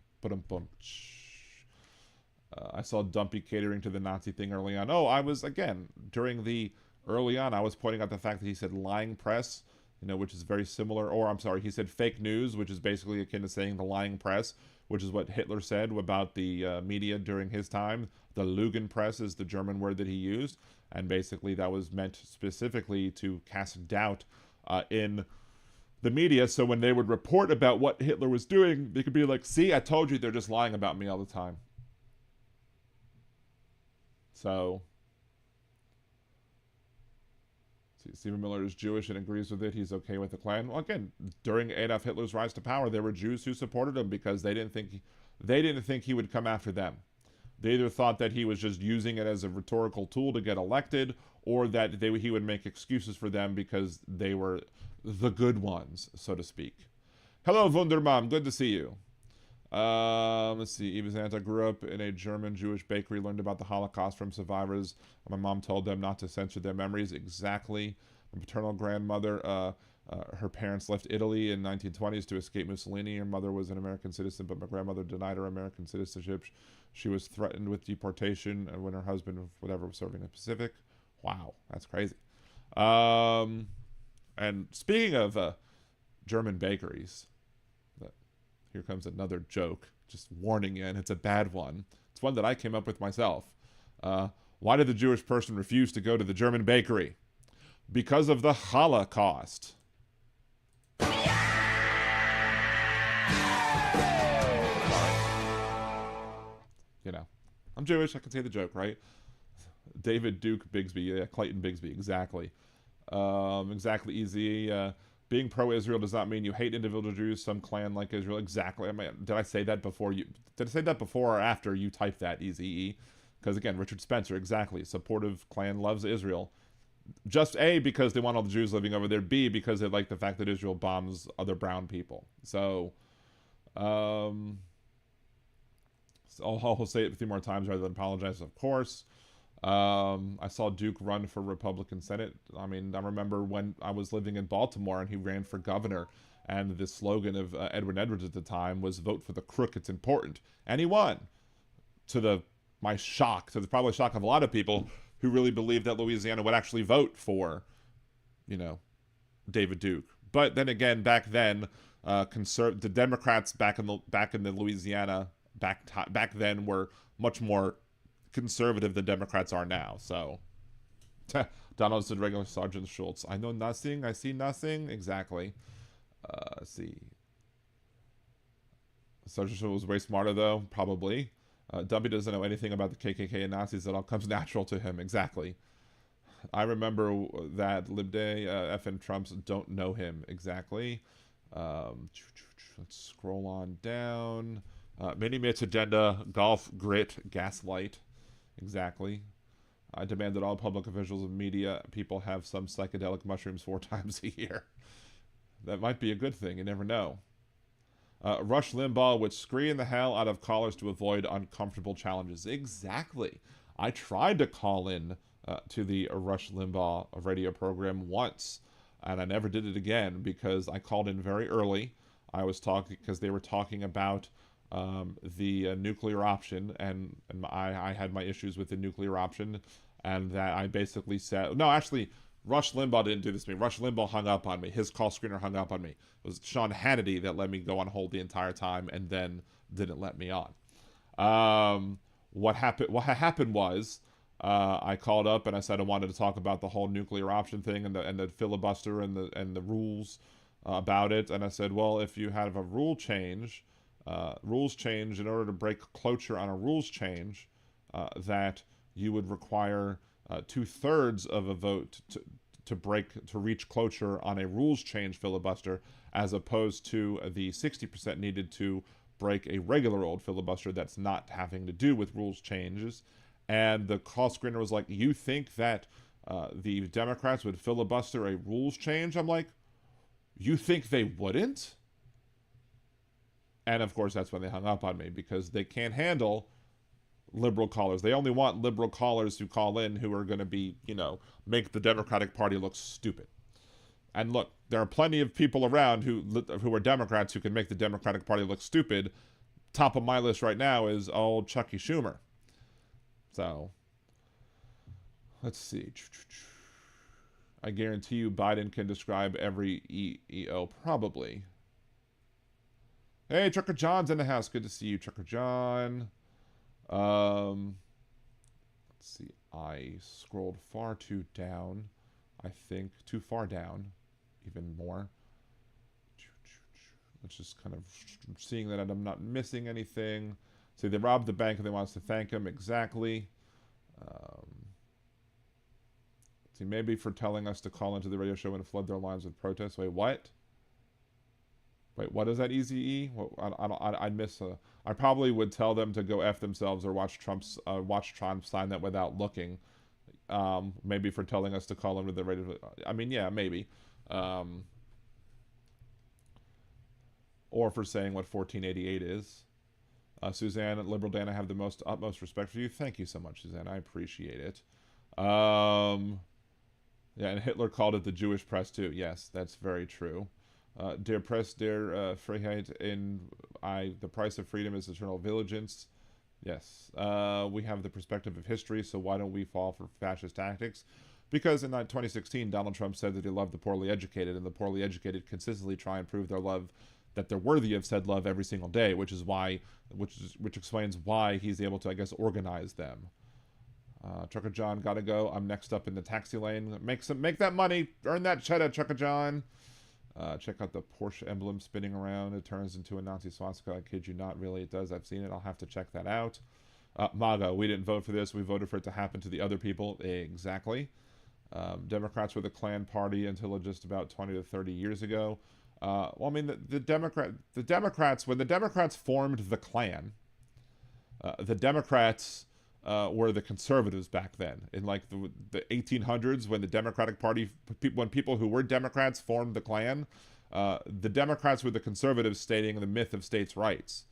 I saw Dumpy catering to the Nazi thing early on. Oh, I was, again, during the early on, I was pointing out the fact that he said lying press, you know, which is very similar, or I'm sorry, he said fake news, which is basically akin to saying the lying press, which is what Hitler said about the media during his time. The Lügenpresse is the German word that he used, and basically that was meant specifically to cast doubt in the media, so when they would report about what Hitler was doing, they could be like, see, I told you, they're just lying about me all the time. So, Stephen Miller is Jewish and agrees with it. He's okay with the Klan. Well, again, during Adolf Hitler's rise to power, there were Jews who supported him because they didn't think he would come after them. They either thought that he was just using it as a rhetorical tool to get elected, or that he would make excuses for them because they were the good ones, so to speak. Hello, Wundermam. Good to see you. Let's see. Eva Zanta grew up in a German Jewish bakery, learned about the Holocaust from survivors. My mom told them not to censor their memories. Exactly. My paternal grandmother, her parents left Italy in 1920s to escape Mussolini. Her mother was an American citizen, but my grandmother denied her American citizenship. She was threatened with deportation when her husband, whatever, was serving in the Pacific. Wow, that's crazy. And speaking of German bakeries, here comes another joke. Just warning you, and it's a bad one. It's one that I came up with myself. Why did the Jewish person refuse to go to the German bakery? Because of the Holocaust. You know, I'm Jewish. I can say the joke, right? David Duke Bigsby, yeah, Clayton Bigsby, exactly. Exactly easy. Being pro-Israel does not mean you hate individual Jews. Some clan like Israel. Exactly. I mean, did I say that before you? Did I say that before or after you typed that? Easy. Because again, Richard Spencer. Exactly. Supportive clan loves Israel. Just A, because they want all the Jews living over there. B, because they like the fact that Israel bombs other brown people. So, I'll say it a few more times rather than apologize, of course. I saw Duke run for Republican Senate. I mean, I remember when I was living in Baltimore and he ran for governor, and the slogan of Edwin Edwards at the time was "Vote for the crook, it's important," and he won. My shock, to the probably shock of a lot of people who really believed that Louisiana would actually vote for, you know, David Duke. But then again, back then, the Democrats back in the Louisiana back then were much more conservative than Democrats are now. So Donald said regular Sergeant Schultz. I know nothing. I see nothing. Exactly. Let's see. Sergeant Schultz was way smarter though, probably. Dumpy doesn't know anything about the KKK and Nazis. It all comes natural to him. Exactly. I remember that Libday, FN Trumps don't know him. Exactly. Let's scroll on down. Mini Mit's agenda, golf, grit, gaslight. Exactly. I demand that all public officials and media people have some psychedelic mushrooms 4 times a year. That might be a good thing. You never know. Rush Limbaugh would screen the hell out of callers to avoid uncomfortable challenges. Exactly. I tried to call in to the Rush Limbaugh radio program once, and I never did it again because I called in very early. I was talking because they were talking about the nuclear option, and I had my issues with the nuclear option, and that I basically said, no, actually, Rush Limbaugh didn't do this to me. Rush Limbaugh hung up on me. His call screener hung up on me. It was Sean Hannity that let me go on hold the entire time and then didn't let me on. What happened was I called up and I said I wanted to talk about the whole nuclear option thing and the filibuster and the rules about it. And I said, well, if you have a rules change in order to break cloture on a rules change, that you would require 2/3 of a vote to reach cloture on a rules change filibuster, as opposed to the 60% needed to break a regular old filibuster that's not having to do with rules changes. And the call screener was like, you think that the Democrats would filibuster a rules change? I'm like, you think they wouldn't? And of course, that's when they hung up on me, because they can't handle liberal callers. They only want liberal callers who call in who are going to be, make the Democratic Party look stupid. And look, there are plenty of people around who are Democrats who can make the Democratic Party look stupid. Top of my list right now is old Chucky Schumer. So, let's see. I guarantee you Biden can describe every EO, probably. Hey, Trucker John's in the house. Good to see you, Trucker John. Let's see. I scrolled far too down. I think too far down, even more. Let's just kind of seeing that I'm not missing anything. See, they robbed the bank and they want us to thank him. Exactly. See, maybe for telling us to call into the radio show and flood their lines with protests. Wait, what? Wait, what is that, Easy E? Well, I'd miss a... I probably would tell them to go F themselves or watch Trump sign that without looking. Maybe for telling us to call into the radio... I mean, yeah, maybe. Or for saying what 1488 is. Suzanne and Liberal Dan, I have the utmost respect for you. Thank you so much, Suzanne. I appreciate it. Yeah, and Hitler called it the Jewish press too. Yes, that's very true. Dear press, dear Freiheit, the price of freedom is eternal vigilance. Yes, we have the perspective of history, so why don't we fall for fascist tactics? Because in 2016, Donald Trump said that he loved the poorly educated, and the poorly educated consistently try and prove their love, that they're worthy of said love every single day, which explains why he's able to, I guess, organize them. Trucker John, gotta go. I'm next up in the taxi lane. Make that money, earn that cheddar, Trucker John. Check out the Porsche emblem spinning around. It turns into a Nazi swastika. I kid you not, really, it does. I've seen it. I'll have to check that out. MAGA, we didn't vote for this. We voted for it to happen to the other people. Exactly. Democrats were the Klan party until just about 20 to 30 years ago. Well, I mean, the Democrats, when the Democrats formed the Klan, the Democrats were the conservatives back then. In like the 1800s, when the Democratic Party, when people who were Democrats formed the Klan, the Democrats were the conservatives stating the myth of states' rights.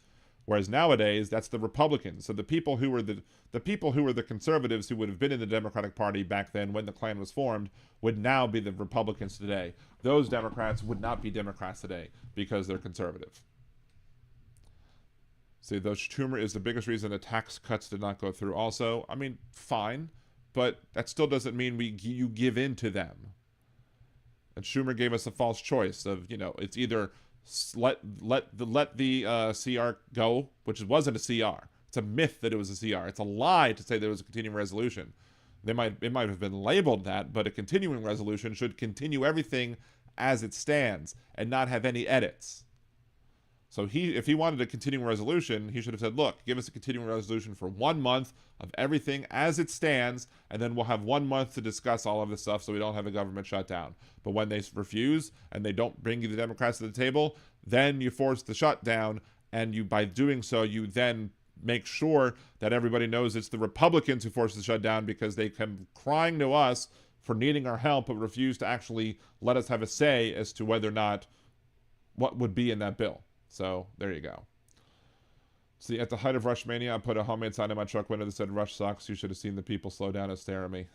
Whereas nowadays, that's the Republicans. So the people who were the conservatives who would have been in the Democratic Party back then when the Klan was formed would now be the Republicans today. Those Democrats would not be Democrats today because they're conservative. See, though Schumer is the biggest reason the tax cuts did not go through also. I mean, fine, but that still doesn't mean you give in to them. And Schumer gave us a false choice of, it's either let the CR go, which wasn't a CR. It's a myth that it was a CR. It's a lie to say there was a continuing resolution. It might have been labeled that, but a continuing resolution should continue everything as it stands and not have any edits. So if he wanted a continuing resolution, he should have said, look, give us a continuing resolution for 1 month of everything as it stands, and then we'll have 1 month to discuss all of this stuff so we don't have a government shutdown. But when they refuse and they don't bring you the Democrats to the table, then you force the shutdown, and you, by doing so, you then make sure that everybody knows it's the Republicans who forced the shutdown because they come crying to us for needing our help but refuse to actually let us have a say as to whether or not what would be in that bill. So there you go. See, at the height of Rush Mania, I put a homemade sign in my truck window that said, Rush sucks. You should have seen the people slow down and stare at me.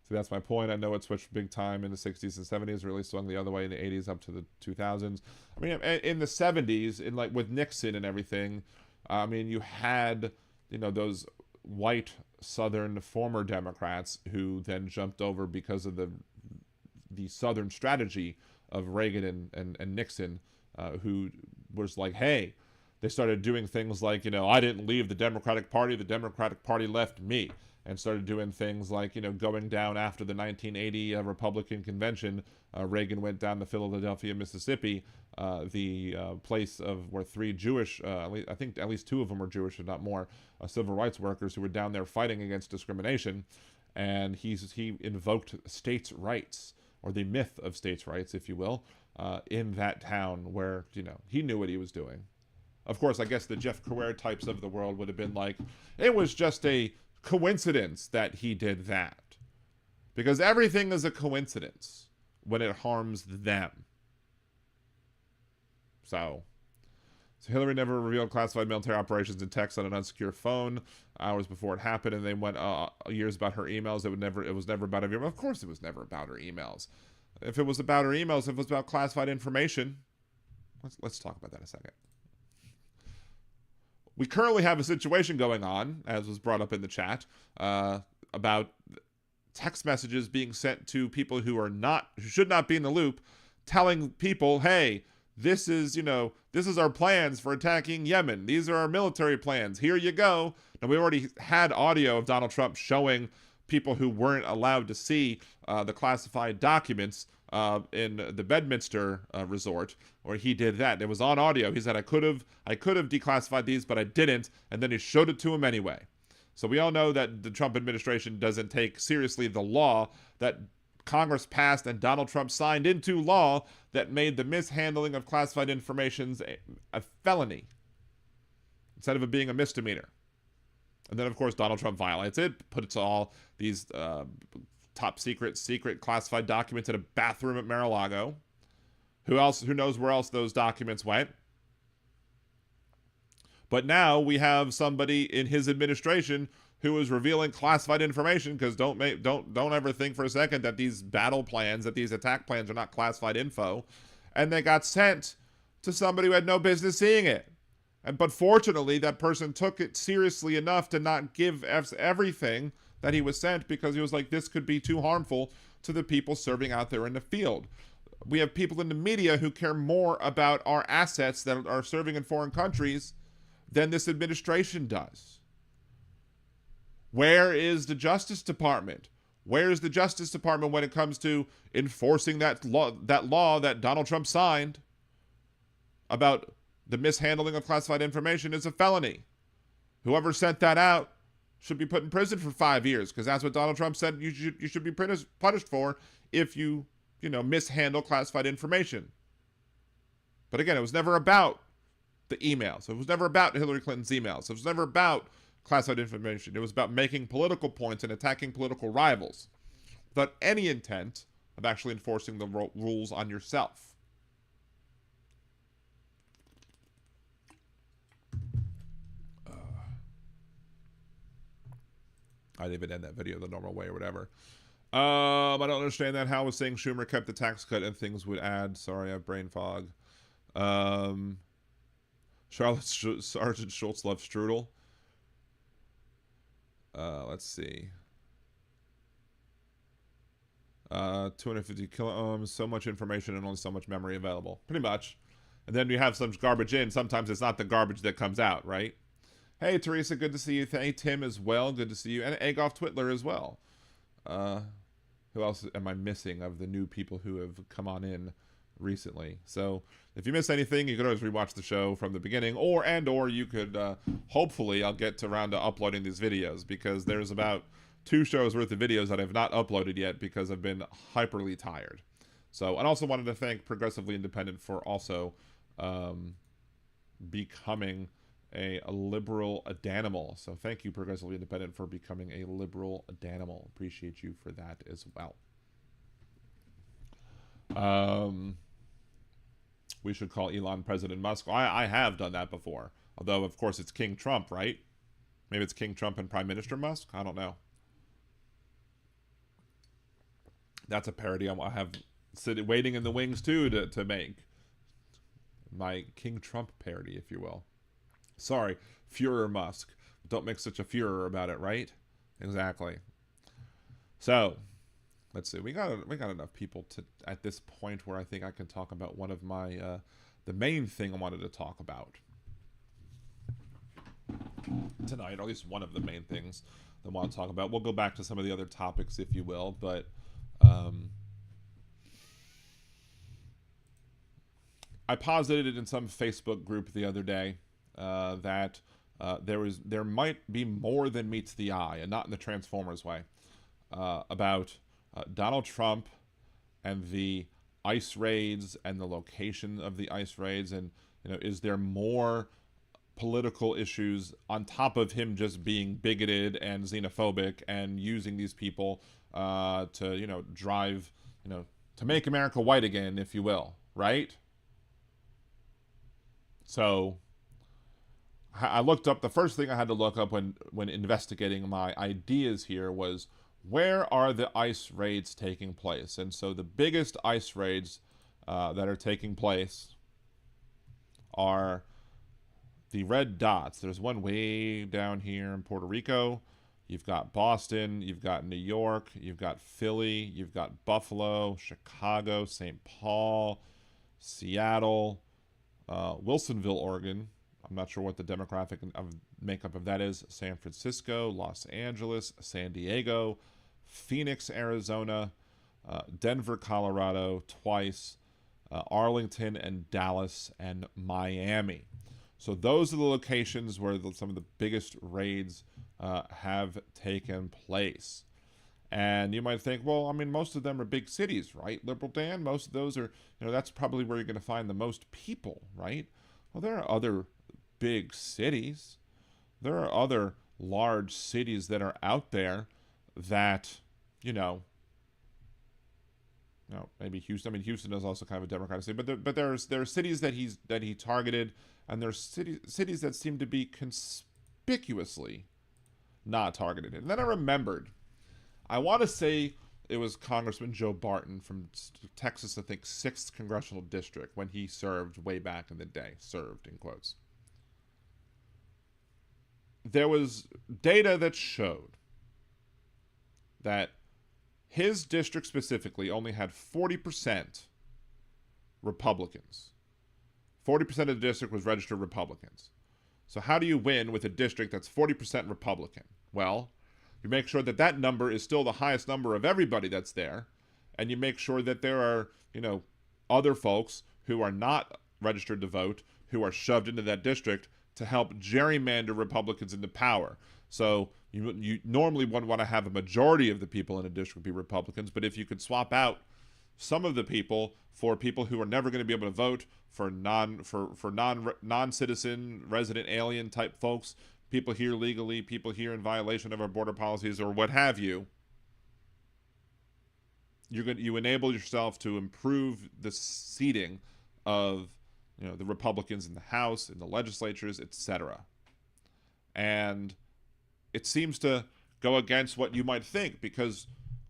See, that's my point. I know it switched big time in the 60s and 70s, really swung the other way in the 80s up to the 2000s. I mean, in the 70s, in like with Nixon and everything, I mean, you had, you know, those white Southern former Democrats who then jumped over because of the Southern strategy of Reagan and Nixon, who was like, hey, they started doing things like, you know, I didn't leave the Democratic Party left me, and started doing things like, you know, going down after the 1980 Republican convention. Reagan went down to Philadelphia, Mississippi, the place of where 3 Jewish, I think at least 2 of them were Jewish, if not more, civil rights workers who were down there fighting against discrimination. And he invoked states' rights, or the myth of states' rights, if you will, in that town where, you know, he knew what he was doing. Of course, I guess the Jeff Crouere types of the world would have been like, it was just a coincidence that he did that. Because everything is a coincidence when it harms them. So Hillary never revealed classified military operations in text on an unsecure phone hours before it happened, and they went years about her emails. It was never about her emails. Of course it was never about her emails. If it was about her emails, if it was about classified information, let's talk about that in a second. We currently have a situation going on, as was brought up in the chat, about text messages being sent to people who should not be in the loop, telling people, hey, this is our plans for attacking Yemen. These are our military plans. Here you go. Now, we already had audio of Donald Trump showing people who weren't allowed to see the classified documents in the Bedminster resort, where he did that. It was on audio. He said, I could have declassified these, but I didn't. And then he showed it to him anyway. So we all know that the Trump administration doesn't take seriously the law that Congress passed and Donald Trump signed into law that made the mishandling of classified information a felony instead of it being a misdemeanor. And then, of course, Donald Trump violates it, puts all these top secret classified documents in a bathroom at Mar-a-Lago. Who knows where else those documents went? But now we have somebody in his administration who is revealing classified information, because don't ever think for a second that these battle plans, that these attack plans are not classified info. And they got sent to somebody who had no business seeing it. But fortunately, that person took it seriously enough to not give everything that he was sent, because he was like, this could be too harmful to the people serving out there in the field. We have people in the media who care more about our assets that are serving in foreign countries than this administration does. Where is the Justice Department? Where is the Justice Department when it comes to enforcing that law that Donald Trump signed about the mishandling of classified information is a felony? Whoever sent that out should be put in prison for 5 years, because that's what Donald Trump said you should be punished for if you mishandle classified information. But again, it was never about the emails. It was never about Hillary Clinton's emails. It was never about classified information. It was about making political points and attacking political rivals without any intent of actually enforcing the rules on yourself. I didn't even end that video the normal way or whatever. I don't understand that. How was saying Schumer kept the tax cut and things would add? Sorry, I have brain fog. Sergeant Schultz loves strudel. Let's see. 250 kilo ohms, so much information and only so much memory available. Pretty much. And then you have some garbage in. Sometimes it's not the garbage that comes out, right? Hey, Teresa, good to see you. Hey, Tim as well. Good to see you. And Eggoff Twitler as well. who else am I missing of the new people who have come on in recently? So if you miss anything, you could always rewatch the show from the beginning, or you could hopefully I'll get around to uploading these videos, because there's about 2 shows worth of videos that I've not uploaded yet because I've been hyperly tired. So, and also wanted to thank Progressively Independent for also becoming a liberal Adanimal. So thank you, Progressively Independent, for becoming a liberal Adanimal. Appreciate you for that as well. We should call Elon President Musk. I have done that before. Although, of course, it's King Trump, right? Maybe it's King Trump and Prime Minister Musk? I don't know. That's a parody I have waiting in the wings, too, to make. My King Trump parody, if you will. Sorry, Führer Musk. Don't make such a furor about it, right? Exactly. So, let's see. We got enough people to at this point where I think I can talk about one of my the main thing I wanted to talk about tonight, or at least one of the main things that I want to talk about. We'll go back to some of the other topics, if you will, but I posited it in some Facebook group the other day that there might be more than meets the eye, and not in the Transformers way, about Donald Trump and the ICE raids and the location of the ICE raids, and is there more political issues on top of him just being bigoted and xenophobic and using these people to drive to make America white again, if you will, right? So I looked up, the first thing I had to look up when investigating my ideas here was, where are the ICE raids taking place? And so the biggest ICE raids that are taking place are the red dots. There's one way down here in Puerto Rico. You've got Boston, you've got New York, you've got Philly, you've got Buffalo, Chicago, St. Paul, Seattle, Wilsonville, Oregon. I'm not sure what the demographic makeup of that is. San Francisco, Los Angeles, San Diego, Phoenix, Arizona, Denver, Colorado, twice, Arlington and Dallas, and Miami. So those are the locations where some of the biggest raids have taken place. And you might think, well, I mean, most of them are big cities, right? Liberal Dan, most of those are, that's probably where you're going to find the most people, right? Well, there are other big cities. There are other large cities that are out there that, maybe Houston. I mean, Houston is also kind of a Democratic city, but there are cities that he targeted, and there's cities that seem to be conspicuously not targeted. And then I remembered, I want to say it was Congressman Joe Barton from Texas, I think 6th Congressional District, when he served way back in the day. Served, in quotes. There was data that showed that his district specifically only had 40% Republicans. 40% of the district was registered Republicans. So how do you win with a district that's 40% Republican? Well, you make sure that that number is still the highest number of everybody that's there, and you make sure that there are, other folks who are not registered to vote who are shoved into that district to help gerrymander Republicans into power. So you normally wouldn't want to have a majority of the people in a district be Republicans, but if you could swap out some of the people for people who are never going to be able to vote, for non-citizen, resident alien type folks, people here legally, people here in violation of our border policies, or what have you, you enable yourself to improve the seating of the Republicans in the House, in the legislatures, etc. And it seems to go against what you might think, because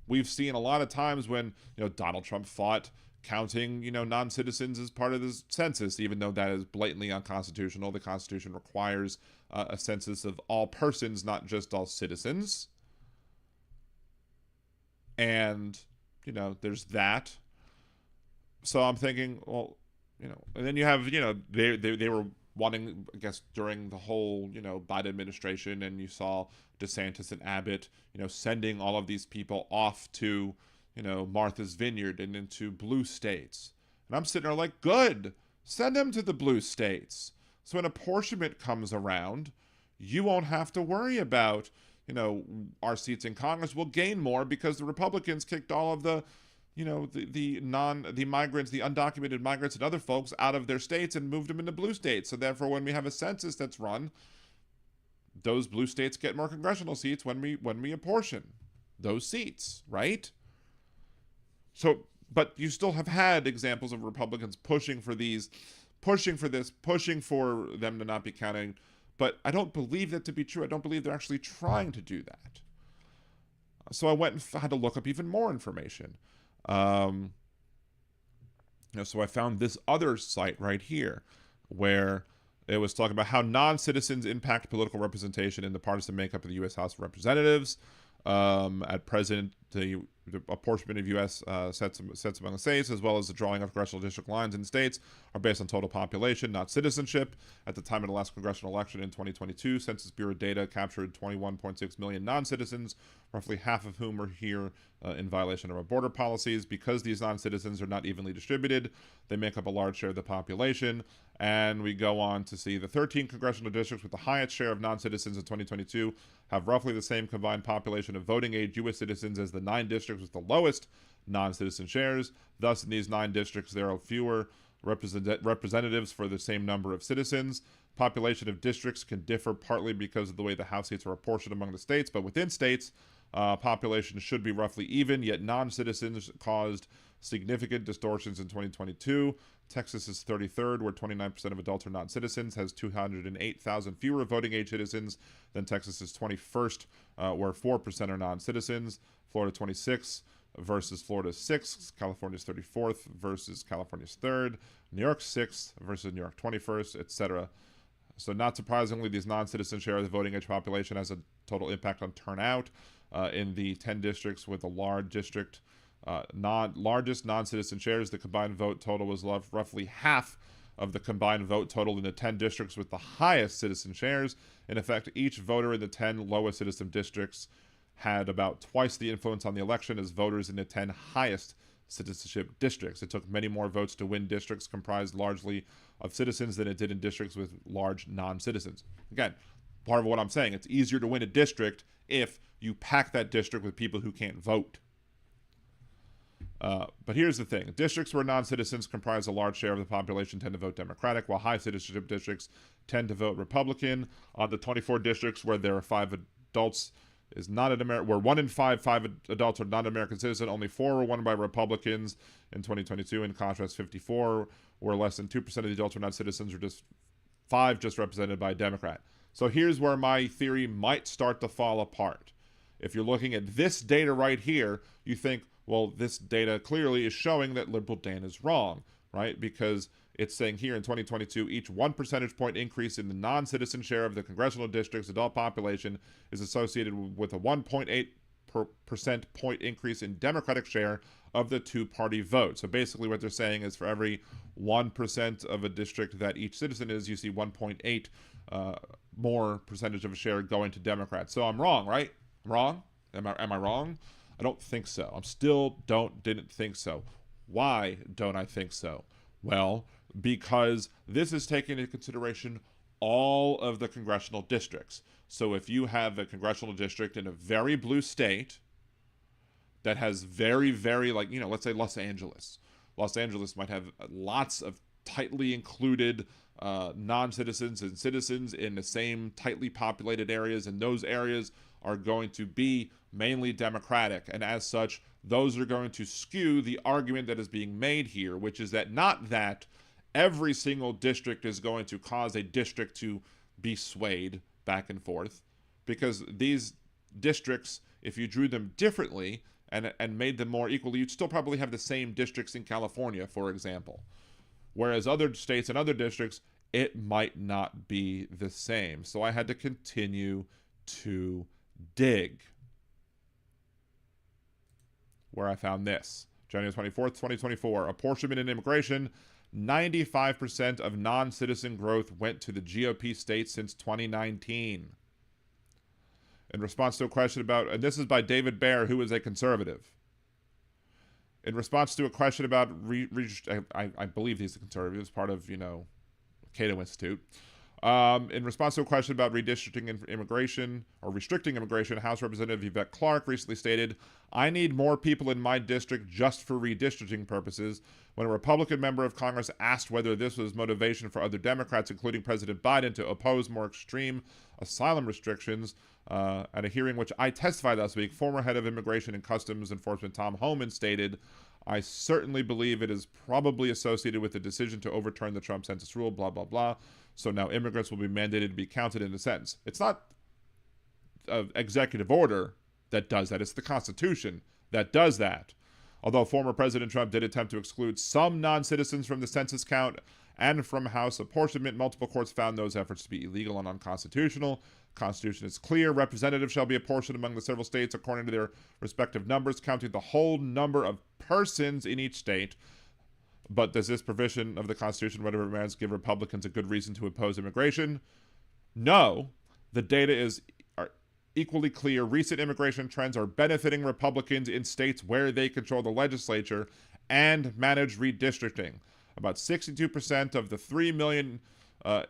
we've seen a lot of times when Donald Trump fought counting non-citizens as part of the census, even though that is blatantly unconstitutional. The Constitution requires a census of all persons, not just all citizens. And there's that. So I'm thinking, well, and then you have they were wanting, I guess, during the whole Biden administration, and you saw DeSantis and Abbott sending all of these people off to Martha's Vineyard and into blue states. And I'm sitting there like, good, send them to the blue states. So when apportionment comes around, you won't have to worry about, our seats in Congress will gain more because the Republicans kicked all of the, the migrants, the undocumented migrants and other folks out of their states and moved them into blue states. So therefore, when we have a census that's run, those blue states get more congressional seats when we apportion those seats, right? So, but you still have had examples of Republicans pushing for this, pushing for them to not be counting. But I don't believe that to be true. I don't believe they're actually trying to do that. So I went and had to look up even more information. So I found this other site right here where it was talking about how non-citizens impact political representation in the partisan makeup of the U.S. House of Representatives. At present, the apportionment of U.S. sets among the states, as well as the drawing of congressional district lines in states, are based on total population, not citizenship. At the time of the last congressional election in 2022, Census Bureau data captured 21.6 million non-citizens, roughly half of whom are here in violation of our border policies. Because these non-citizens are not evenly distributed, they make up a large share of the population. And we go on to see the 13 congressional districts with the highest share of non-citizens in 2022 have roughly the same combined population of voting age U.S. citizens as the 9 districts with the lowest non-citizen shares. Thus, in these 9 districts, there are fewer representatives for the same number of citizens. Population of districts can differ partly because of the way the House seats are apportioned among the states, but within states, population should be roughly even, yet non-citizens caused significant distortions in 2022. Texas is 33rd, where 29% of adults are non-citizens, has 208,000 fewer voting age citizens than Texas is 21st, where 4% are non-citizens. Florida 26th versus Florida 6th. California's 34th versus California's 3rd. New York 6th versus New York 21st, etc. So not surprisingly, these non-citizen share of the voting age population has a total impact on turnout. In the 10 districts with a large district, largest non-citizen shares, the combined vote total was roughly half of the combined vote total in the 10 districts with the highest citizen shares. In effect, each voter in the 10 lowest citizen districts had about twice the influence on the election as voters in the 10 highest citizenship districts. It took many more votes to win districts comprised largely of citizens than it did in districts with large non-citizens. Again, part of what I'm saying, it's easier to win a district if you pack that district with people who can't vote. But here's the thing. Districts where non-citizens comprise a large share of the population tend to vote Democratic, while high citizenship districts tend to vote Republican. On the 24 districts where there are 5 adults is not an American, where 1 in 5 adults are not American citizens, only 4 were won by Republicans in 2022. In contrast, 54 where less than 2% of the adults are not citizens, or just 5 just represented by a Democrat. So here's where my theory might start to fall apart. If you're looking at this data right here, you think, well, this data clearly is showing that Liberal Dan is wrong, right? Because it's saying here in 2022, each 1 percentage point increase in the non-citizen share of the congressional district's adult population is associated with a 1.8% point increase in Democratic share of the two-party vote. So basically what they're saying is for every 1% of a district that each citizen is, you see 1.8 more percentage of a share going to Democrats. So I'm wrong, right? I'm wrong? Am I wrong? I don't think so. Didn't think so. Why don't I think so? Well, because this is taking into consideration all of the congressional districts. So if you have a congressional district in a very blue state that has very, very, let's say Los Angeles. Los Angeles might have lots of tightly included non-citizens and citizens in the same tightly populated areas, and those areas are going to be mainly Democratic, and as such, those are going to skew the argument that is being made here, which is that not that every single district is going to cause a district to be swayed back and forth, because these districts, if you drew them differently and made them more equally, you'd still probably have the same districts in California, for example. Whereas other states and other districts, it might not be the same. So I had to continue to dig. Where I found this. January 24th, 2024. Apportionment and immigration. 95% of non-citizen growth went to the GOP states since 2019. In response to a question about, and this is by David Baer, who is a conservative. In response to a question about, I believe he's a conservative, part of, Cato Institute. In response to a question about redistricting immigration or restricting immigration, House Representative Yvette Clarke recently stated, "I need more people in my district just for redistricting purposes." When a Republican member of Congress asked whether this was motivation for other Democrats, including President Biden, to oppose more extreme asylum restrictions, at a hearing which I testified last week, former head of Immigration and Customs Enforcement Tom Homan stated, "I certainly believe it is probably associated with the decision to overturn the Trump census rule, blah, blah, blah. So now immigrants will be mandated to be counted in a sentence." It's not an executive order that does that. It's the Constitution that does that. Although former President Trump did attempt to exclude some non-citizens from the census count and from House apportionment, multiple courts found those efforts to be illegal and unconstitutional. The Constitution is clear. Representatives shall be apportioned among the several states according to their respective numbers, counting the whole number of persons in each state. But does this provision of the Constitution, whatever it matters, give Republicans a good reason to oppose immigration? No. The data are equally clear. Recent immigration trends are benefiting Republicans in states where they control the legislature and manage redistricting. About 62% of the 3 million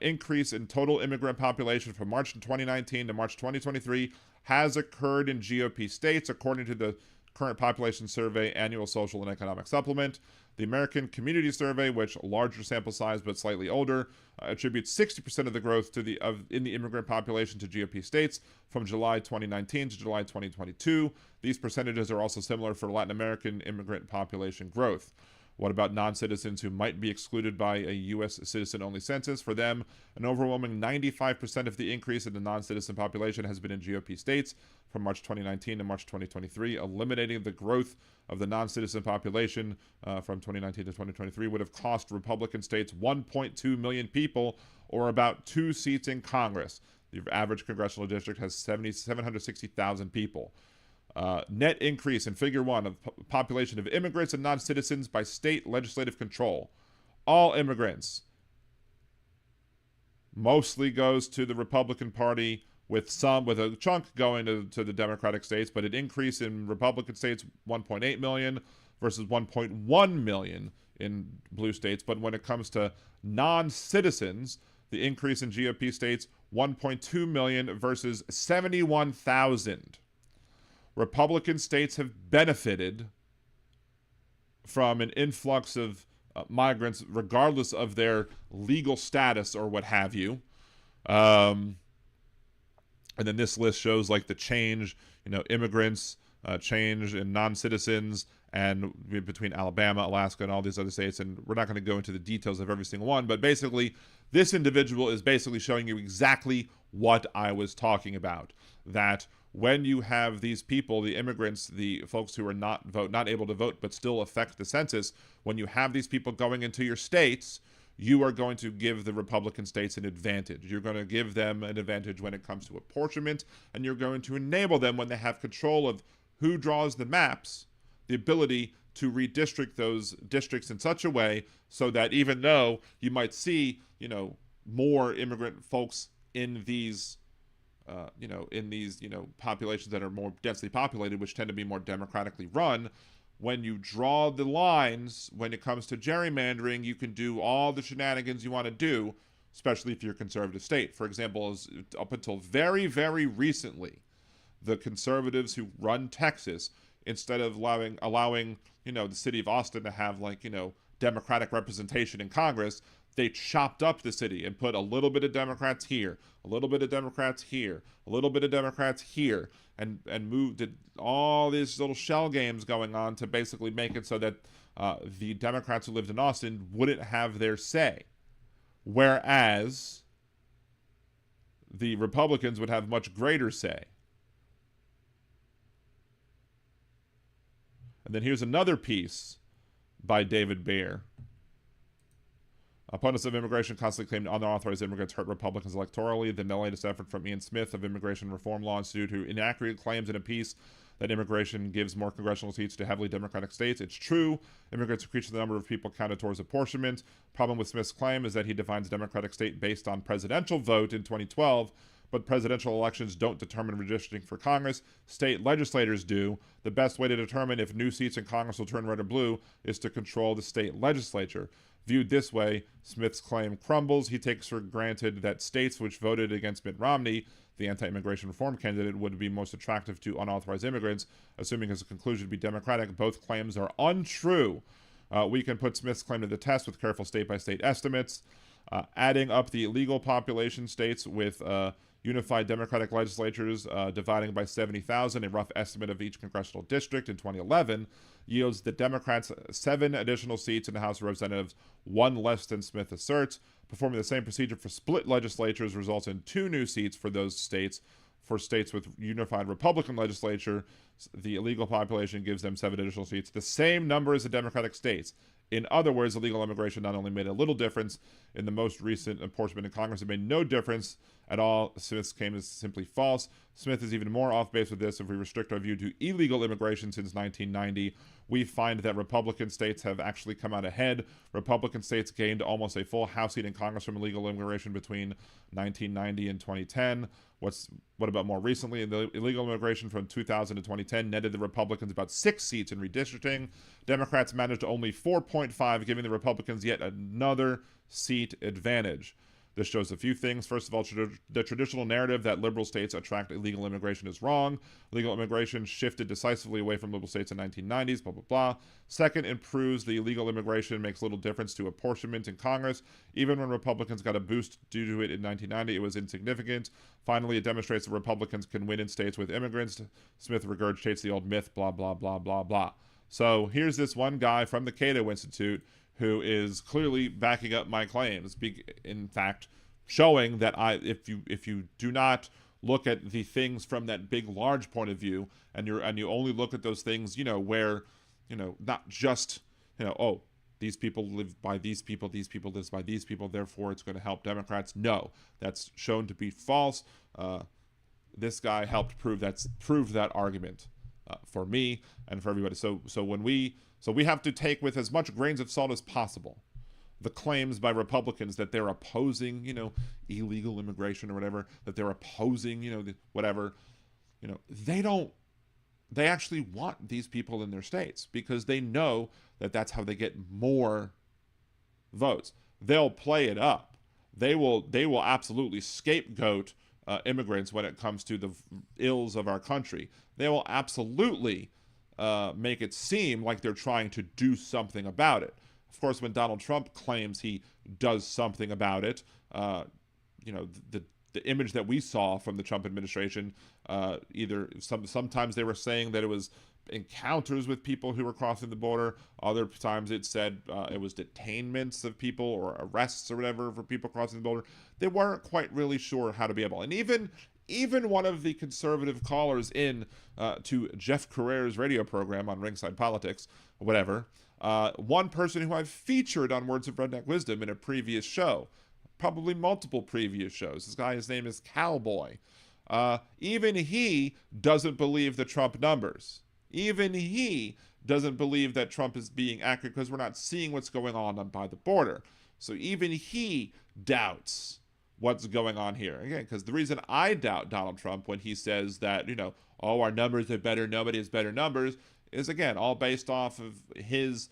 increase in total immigrant population from March 2019 to March 2023 has occurred in GOP states, according to the Current Population Survey Annual Social and Economic Supplement. The American Community Survey, which larger sample size but slightly older, attributes 60% of the growth in the immigrant population to GOP states from July 2019 to July 2022. These percentages are also similar for Latin American immigrant population growth. What about non-citizens who might be excluded by a U.S. citizen-only census? For them, an overwhelming 95% of the increase in the non-citizen population has been in GOP states from March 2019 to March 2023. Eliminating the growth of the non-citizen population from 2019 to 2023 would have cost Republican states 1.2 million people, or about 2 seats in Congress. The average congressional district has 760,000 people. Net increase in Figure 1 of population of immigrants and non-citizens by state legislative control. All immigrants mostly goes to the Republican Party, with a chunk going to the Democratic states, but an increase in Republican states, 1.8 million versus 1.1 million in blue states. But when it comes to non-citizens, the increase in GOP states, 1.2 million versus 71,000. Republican states have benefited from an influx of migrants, regardless of their legal status or what have you. And then this list shows like the change, immigrants, change in non-citizens, and between Alabama, Alaska, and all these other states. And we're not going to go into the details of every single one, but basically, this individual is basically showing you exactly what I was talking about. That when you have these people, the immigrants, the folks who are not able to vote, but still affect the census, when you have these people going into your states, you are going to give the Republican states an advantage. You're going to give them an advantage when it comes to apportionment, and you're going to enable them, when they have control of who draws the maps, the ability to redistrict those districts in such a way so that even though you might see, more immigrant folks in these populations that are more densely populated, which tend to be more democratically run, when you draw the lines, when it comes to gerrymandering, you can do all the shenanigans you want to do, especially if you're a conservative state. For example, up until very, very recently, the conservatives who run Texas, instead of allowing the city of Austin to have Democratic representation in Congress, they chopped up the city and put a little bit of Democrats here, a little bit of Democrats here, a little bit of Democrats here, and did all these little shell games going on to basically make it so that the Democrats who lived in Austin wouldn't have their say, whereas the Republicans would have much greater say. And then here's another piece by David Baer. Opponents of immigration constantly claim unauthorized immigrants hurt Republicans electorally. The latest effort from Ian Smith of Immigration Reform Law Institute, who inaccurate claims in a piece that immigration gives more congressional seats to heavily Democratic states. It's true. Immigrants increase the number of people counted towards apportionment. Problem with Smith's claim is that he defines Democratic state based on presidential vote in 2012, but presidential elections don't determine redistricting for Congress. State legislators do. The best way to determine if new seats in Congress will turn red or blue is to control the state legislature. Viewed this way, Smith's claim crumbles. He takes for granted that states which voted against Mitt Romney, the anti-immigration reform candidate, would be most attractive to unauthorized immigrants, assuming his conclusion to be Democratic. Both claims are untrue. We can put Smith's claim to the test with careful state-by-state estimates. Adding up the illegal population states with unified Democratic legislatures, dividing by 70,000, a rough estimate of each congressional district in 2011, yields the Democrats 7 additional seats in the House of Representatives, 1 less than Smith asserts. Performing the same procedure for split legislatures results in 2 new seats for those states. For states with unified Republican legislature, the illegal population gives them 7 additional seats, the same number as the Democratic states. In other words, illegal immigration not only made a little difference in the most recent apportionment in Congress, it made no difference at all. Smith's claim is simply false. Smith is even more off base with this. If we restrict our view to illegal immigration since 1990, we find that Republican states have actually come out ahead. Republican states gained almost a full House seat in Congress from illegal immigration between 1990 and 2010. What about more recently? The illegal immigration from 2000 to 2010 netted the Republicans about 6 seats in redistricting. Democrats managed only 4.5, giving the Republicans yet another seat advantage. This shows a few things. First of all, the traditional narrative that liberal states attract illegal immigration is wrong. Legal immigration shifted decisively away from liberal states in the 1990s, blah, blah, blah. Second, improves the illegal immigration makes little difference to apportionment in Congress. Even when Republicans got a boost due to it in 1990, it was insignificant. Finally, it demonstrates that Republicans can win in states with immigrants. Smith regurgitates the old myth, blah, blah, blah, blah, blah. So here's this one guy from the Cato Institute who is clearly backing up my claims. In fact, showing that if you do not look at the things from that big, large point of view, and you only look at those things, where, not just, oh, these people live by these people live by these people, therefore it's going to help Democrats. No, that's shown to be false. This guy helped prove that argument for me and for everybody. So we have to take with as much grains of salt as possible the claims by Republicans that they're opposing, illegal immigration or whatever, that they're opposing, whatever. They actually want these people in their states because they know that that's how they get more votes. They'll play it up. They will absolutely scapegoat immigrants when it comes to the ills of our country. They will absolutely make it seem like they're trying to do something about it. Of course, when Donald Trump claims he does something about it, the image that we saw from the Trump administration, sometimes they were saying that it was encounters with people who were crossing the border. Other times it said it was detainments of people or arrests or whatever for people crossing the border. They weren't quite really sure how to be able. And even one of the conservative callers in to Jeff Carrera's radio program on Ringside Politics, whatever, one person who I've featured on Words of Redneck Wisdom in a previous show, probably multiple previous shows. This guy, his name is Cowboy. Even he doesn't believe the Trump numbers. Even he doesn't believe that Trump is being accurate because we're not seeing what's going on by the border. So even he doubts what's going on here. Again, because the reason I doubt Donald Trump when he says that, our numbers are better, nobody has better numbers, is again, all based off of his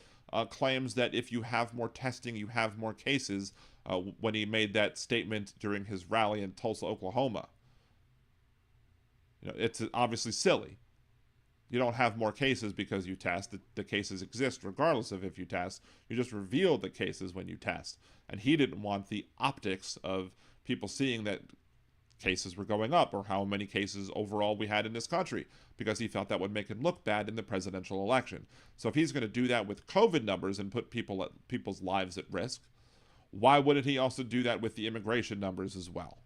claims that if you have more testing, you have more cases, when he made that statement during his rally in Tulsa, Oklahoma. It's obviously silly. You don't have more cases because you test. The cases exist regardless of if you test. You just reveal the cases when you test. And he didn't want the optics of people seeing that cases were going up or how many cases overall we had in this country because he felt that would make him look bad in the presidential election. So if he's going to do that with COVID numbers and put people's lives at risk, why wouldn't he also do that with the immigration numbers as well?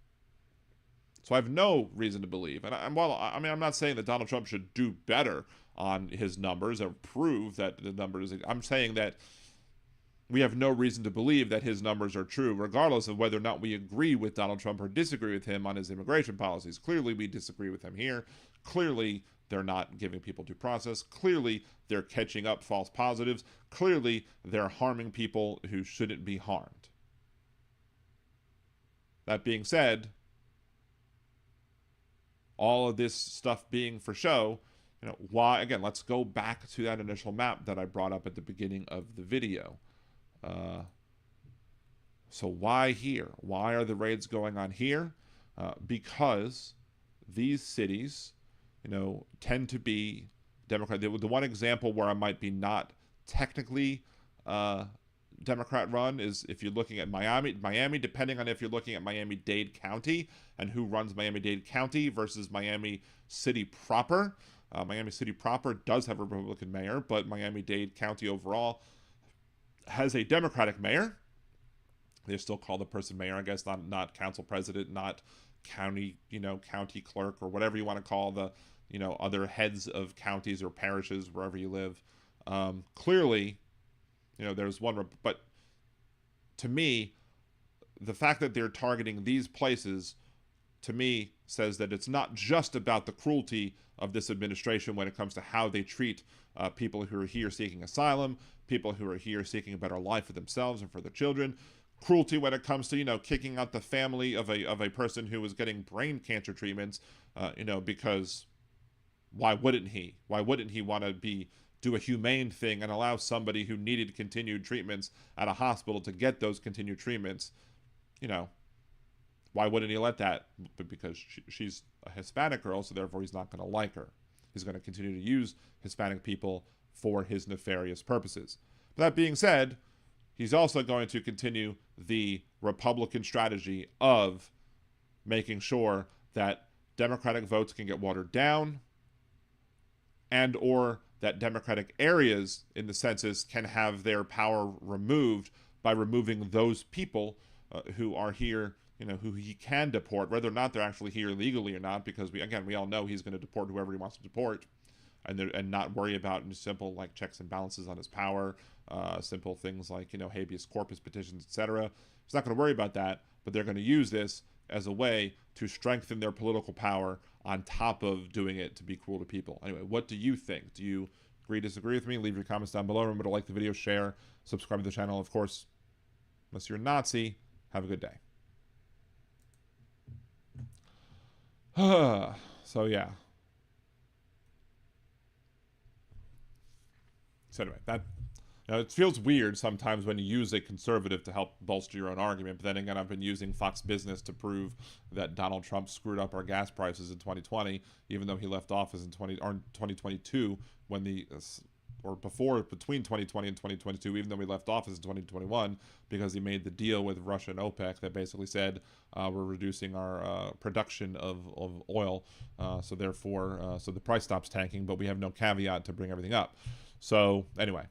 So I have no reason to believe, and I'm not saying that Donald Trump should do better on his numbers or prove that the numbers. I'm saying that we have no reason to believe that his numbers are true, regardless of whether or not we agree with Donald Trump or disagree with him on his immigration policies. Clearly, we disagree with him here. Clearly, they're not giving people due process. Clearly, they're catching up false positives. Clearly, they're harming people who shouldn't be harmed. That being said, all of this stuff being for show, why, again, let's go back to that initial map that I brought up at the beginning of the video. So why here? Why are the raids going on here? Because these cities, tend to be Democrat. The one example where I might be not technically Democrat run is if you're looking at Miami, depending on if you're looking at Miami-Dade County and who runs Miami-Dade County versus Miami City proper. Miami City proper does have a Republican mayor, but Miami-Dade County overall has a Democratic mayor. They still call the person mayor, I guess, not council president, not county, county clerk, or whatever you want to call the, other heads of counties or parishes wherever you live. Clearly, there's one, but to me, the fact that they're targeting these places, to me, says that it's not just about the cruelty of this administration when it comes to how they treat people who are here seeking asylum, people who are here seeking a better life for themselves and for their children. Cruelty when it comes to, kicking out the family of a person who was getting brain cancer treatments, because why wouldn't he? Why wouldn't he want to do a humane thing and allow somebody who needed continued treatments at a hospital to get those continued treatments? Why wouldn't he let that? Because she's a Hispanic girl, so therefore he's not going to like her. He's going to continue to use Hispanic people for his nefarious purposes. But that being said, he's also going to continue the Republican strategy of making sure that Democratic votes can get watered down and or that Democratic areas in the census can have their power removed by removing those people who are here, who he can deport, whether or not they're actually here legally or not, because we all know he's going to deport whoever he wants to deport, and not worry about simple like checks and balances on his power, simple things like habeas corpus petitions, etc. He's not going to worry about that, but they're going to use this as a way to strengthen their political power on top of doing it to be cruel to people. Anyway, what do you think? Do you agree, disagree with me? Leave your comments down below. Remember to like the video, share, subscribe to the channel. Of course, unless you're a Nazi, have a good day. So yeah. So anyway, that it feels weird sometimes when you use a conservative to help bolster your own argument. But then again, I've been using Fox Business to prove that Donald Trump screwed up our gas prices in 2020, even though he left office in 2022 when between 2020 and 2022, even though he left office in 2021, because he made the deal with Russia and OPEC that basically said we're reducing our production of oil, so therefore, so the price stops tanking, but we have no caveat to bring everything up. So anyway,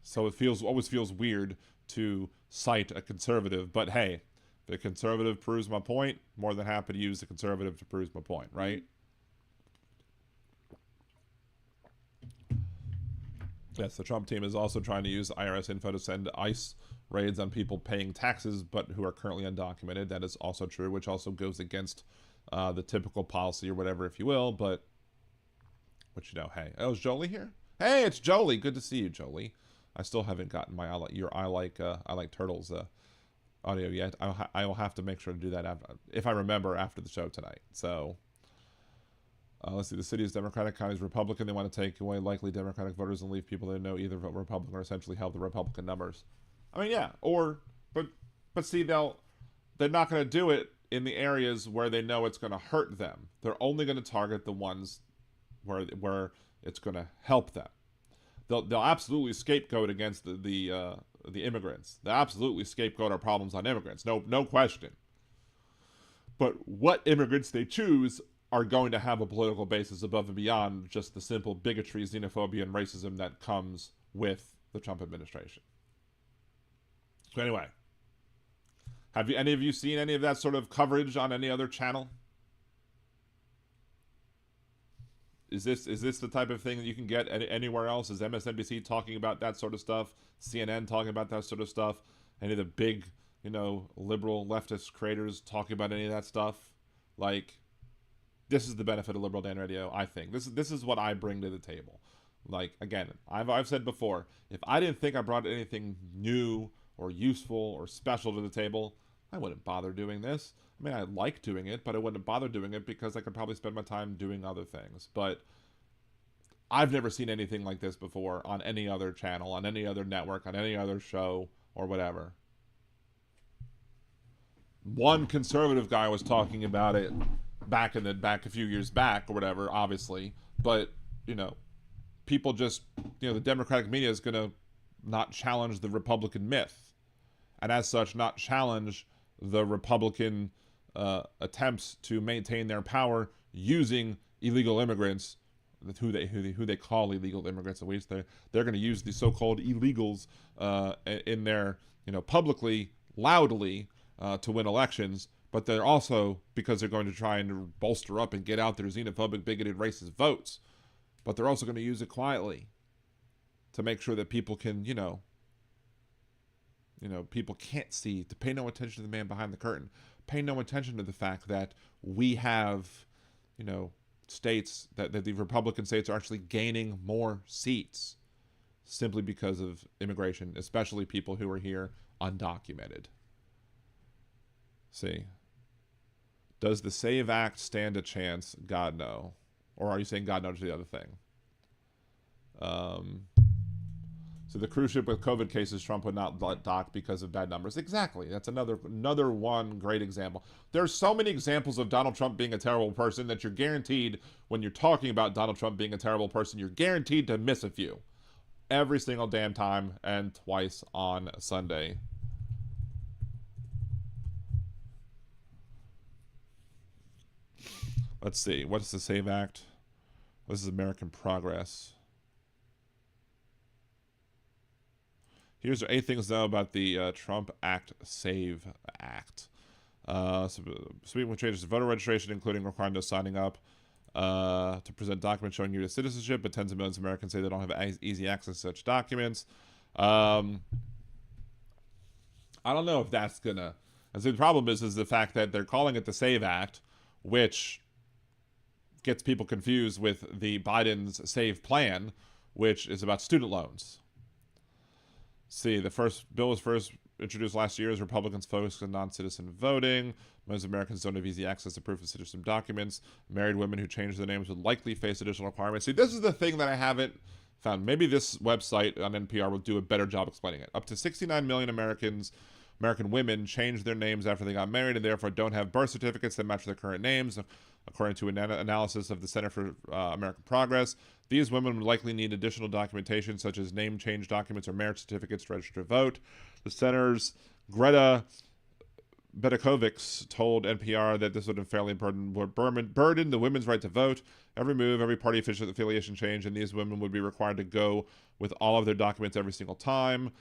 so it always feels weird to cite a conservative, but hey, if the conservative proves my point, more than happy to use the conservative to prove my point, right? Yes, the Trump team is also trying to use IRS info to send ICE raids on people paying taxes but who are currently undocumented. That is also true, which also goes against the typical policy or whatever, if you will, but hey. Oh, is Jolie here? Hey, it's Jolie. Good to see you, Jolie. I still haven't gotten my I like turtles audio yet. I will have to make sure to do that if I remember after the show tonight. So let's see. The city is Democratic, county is Republican. They want to take away likely Democratic voters and leave people that know either vote Republican or essentially help the Republican numbers. I mean, yeah. But see, they're not going to do it in the areas where they know it's going to hurt them. They're only going to target the ones where it's going to help them. They'll absolutely scapegoat against the immigrants. They'll absolutely scapegoat our problems on immigrants. No question. But what immigrants they choose are going to have a political basis above and beyond just the simple bigotry, xenophobia, and racism that comes with the Trump administration. So anyway, have any of you seen any of that sort of coverage on any other channel? Is this the type of thing that you can get anywhere else? Is MSNBC talking about that sort of stuff? CNN talking about that sort of stuff? Any of the big, liberal leftist creators talking about any of that stuff? Like, this is the benefit of Liberal Dan Radio, I think. This is what I bring to the table. Like, again, I've said before, if I didn't think I brought anything new or useful or special to the table, I wouldn't bother doing this. I mean, I like doing it, but I wouldn't bother doing it because I could probably spend my time doing other things. But I've never seen anything like this before on any other channel, on any other network, on any other show, or whatever. One conservative guy was talking about it back a few years back or whatever, obviously. But, you know, people just, the Democratic media is going to not challenge the Republican myth. And as such, not challenge the Republican attempts to maintain their power using illegal immigrants, who they call illegal immigrants. At least they're going to use the so-called illegals in their, publicly, loudly, to win elections. But they're also, because they're going to try and bolster up and get out their xenophobic, bigoted, racist votes, but they're also going to use it quietly to make sure that people can, people can't see, to pay no attention to the man behind the curtain. Pay no attention to the fact that we have, states, that the Republican states are actually gaining more seats simply because of immigration, especially people who are here undocumented. See, does the SAVE Act stand a chance? God, no. Or are you saying God, no to the other thing? So the cruise ship with COVID cases, Trump would not dock because of bad numbers. Exactly. That's another one great example. There's so many examples of Donald Trump being a terrible person that you're guaranteed, when you're talking about Donald Trump being a terrible person, you're guaranteed to miss a few. Every single damn time, and twice on Sunday. Let's see. What's the SAVE Act? This is American Progress. Here's 8 things to know about the Trump Act SAVE Act. Speaking changes to voter registration, including requiring those signing up to present documents showing U.S. citizenship, but tens of millions of Americans say they don't have easy access to such documents. I don't know if that's gonna. And so the problem is the fact that they're calling it the SAVE Act, which gets people confused with the Biden's SAVE plan, which is about student loans. See, the bill was first introduced last year as Republicans focused on non-citizen voting. Most Americans don't have easy access to proof of citizenship documents. Married women who change their names would likely face additional requirements. See, this is the thing that I haven't found. Maybe this website on NPR will do a better job explaining it. Up to 69 million American women changed their names after they got married and therefore don't have birth certificates that match their current names, according to an analysis of the Center for American Progress. These women would likely need additional documentation, such as name change documents or marriage certificates to register to vote. The center's Greta Bedekovics told NPR that this would unfairly burden the women's right to vote. Every move, every party affiliation change, and these women would be required to go with all of their documents every single time.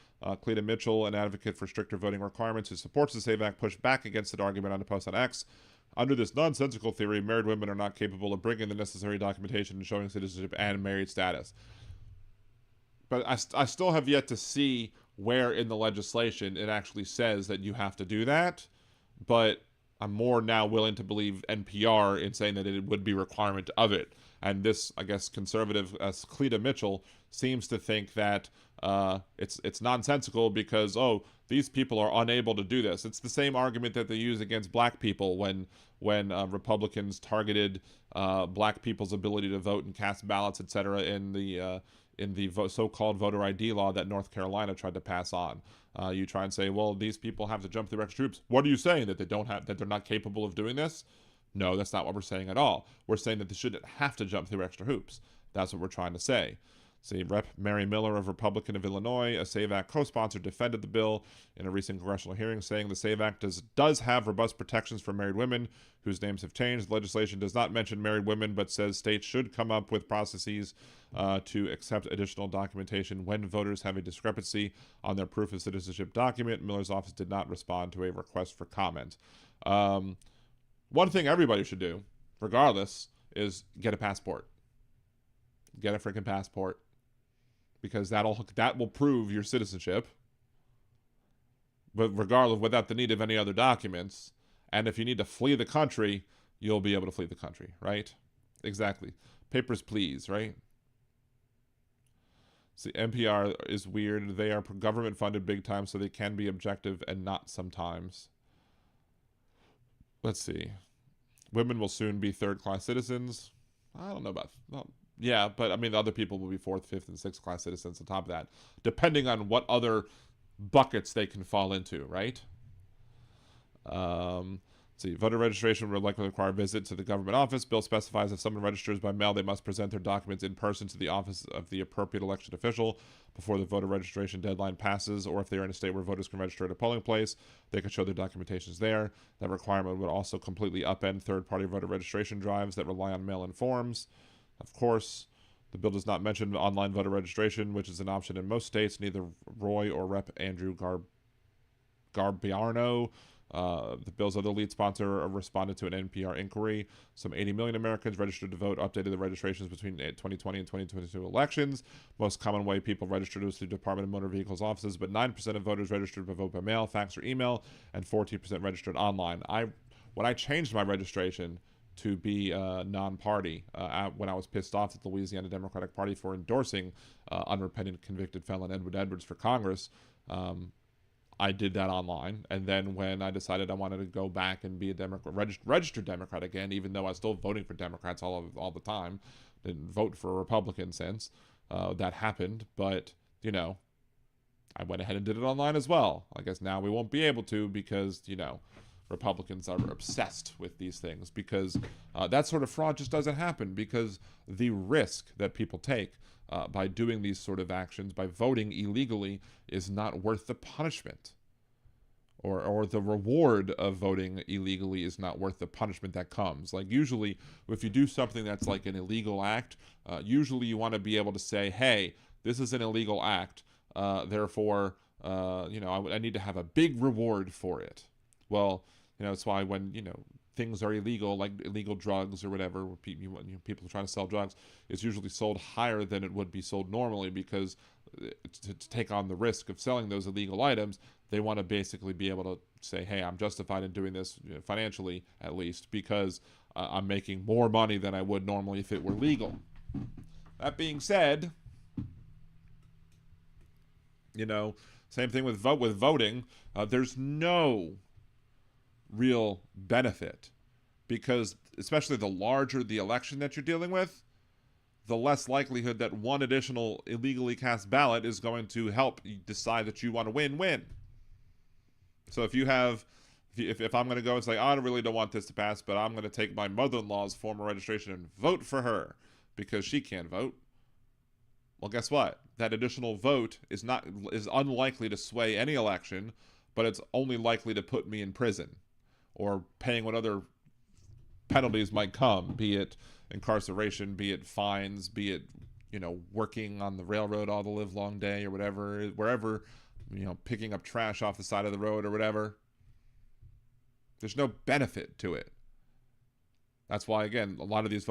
Cleta Mitchell, an advocate for stricter voting requirements who supports the SAVE Act, pushed back against that argument on a post on X. Under this nonsensical theory, married women are not capable of bringing the necessary documentation and showing citizenship and married status. But I still have yet to see where in the legislation it actually says that you have to do that. But I'm more now willing to believe NPR in saying that it would be a requirement of it. And this, I guess, conservative Cleta Mitchell seems to think that it's nonsensical because, these people are unable to do this. It's the same argument that they use against black people when Republicans targeted black people's ability to vote and cast ballots, etc., in the so-called voter ID law that North Carolina tried to pass on. You try and say, well, these people have to jump through extra hoops. What are you saying? That they're not capable of doing this? No, that's not what we're saying at all. We're saying that they shouldn't have to jump through extra hoops. That's what we're trying to say. See, Rep. Mary Miller, of Republican of Illinois, a SAVE Act co-sponsor, defended the bill in a recent congressional hearing, saying the SAVE Act does have robust protections for married women whose names have changed. The legislation does not mention married women, but says states should come up with processes to accept additional documentation when voters have a discrepancy on their proof of citizenship document. Miller's office did not respond to a request for comment. One thing everybody should do, regardless, is get a passport. Get a freaking passport. Because that will prove your citizenship, but regardless, without the need of any other documents. And if you need to flee the country, you'll be able to flee the country, right? Exactly. Papers, please, right? See, NPR is weird. They are government funded big time, so they can be objective and not sometimes. Let's see. Women will soon be third-class citizens. I don't know about. Well, yeah, but I mean, other people will be fourth, fifth, and sixth-class citizens on top of that, depending on what other buckets they can fall into, right? Let's see. Voter registration will likely require a visit to the government office. Bill specifies if someone registers by mail, they must present their documents in person to the office of the appropriate election official before the voter registration deadline passes, or if they are in a state where voters can register at a polling place, they can show their documentations there. That requirement would also completely upend third-party voter registration drives that rely on mail-in forms. Of course, the bill does not mention online voter registration, which is an option in most states. Neither Roy or Rep. Andrew Garbiarno, the bill's other lead sponsor, responded to an NPR inquiry. Some 80 million Americans registered to vote, updated the registrations between 2020 and 2022 elections. Most common way people registered was through Department of Motor Vehicles offices, but 9% of voters registered to vote by mail, fax, or email, and 14% registered online. When I changed my registration to be non-party when I was pissed off at the Louisiana Democratic Party for endorsing unrepentant convicted felon Edward Edwards for Congress, I did that online. And then when I decided I wanted to go back and be a registered Democrat again, even though I was still voting for Democrats all the time, didn't vote for a Republican since that happened. But, you know, I went ahead and did it online as well. I guess now we won't be able to because, you know, Republicans are obsessed with these things because that sort of fraud just doesn't happen because the risk that people take by doing these sort of actions, by voting illegally, is not worth the punishment. Or the reward of voting illegally is not worth the punishment that comes. Like usually, if you do something that's like an illegal act, usually you want to be able to say, hey, this is an illegal act, therefore, I need to have a big reward for it. Well, it's why when, things are illegal, like illegal drugs or whatever, people trying to sell drugs, it's usually sold higher than it would be sold normally because to take on the risk of selling those illegal items, they want to basically be able to say, hey, I'm justified in doing this financially, at least, because I'm making more money than I would normally if it were legal. That being said, same thing with voting. There's no real benefit because especially the larger the election that you're dealing with, the less likelihood that one additional illegally cast ballot is going to help you decide that you want to win. So if I'm going to go and say, I really don't want this to pass, but I'm going to take my mother-in-law's former registration and vote for her because she can't vote. Well, guess what? That additional vote is unlikely to sway any election, but it's only likely to put me in prison or paying what other penalties might come, be it incarceration, be it fines, be it, working on the railroad all the live long day or whatever, wherever, picking up trash off the side of the road or whatever. There's no benefit to it. That's why, again, a lot of these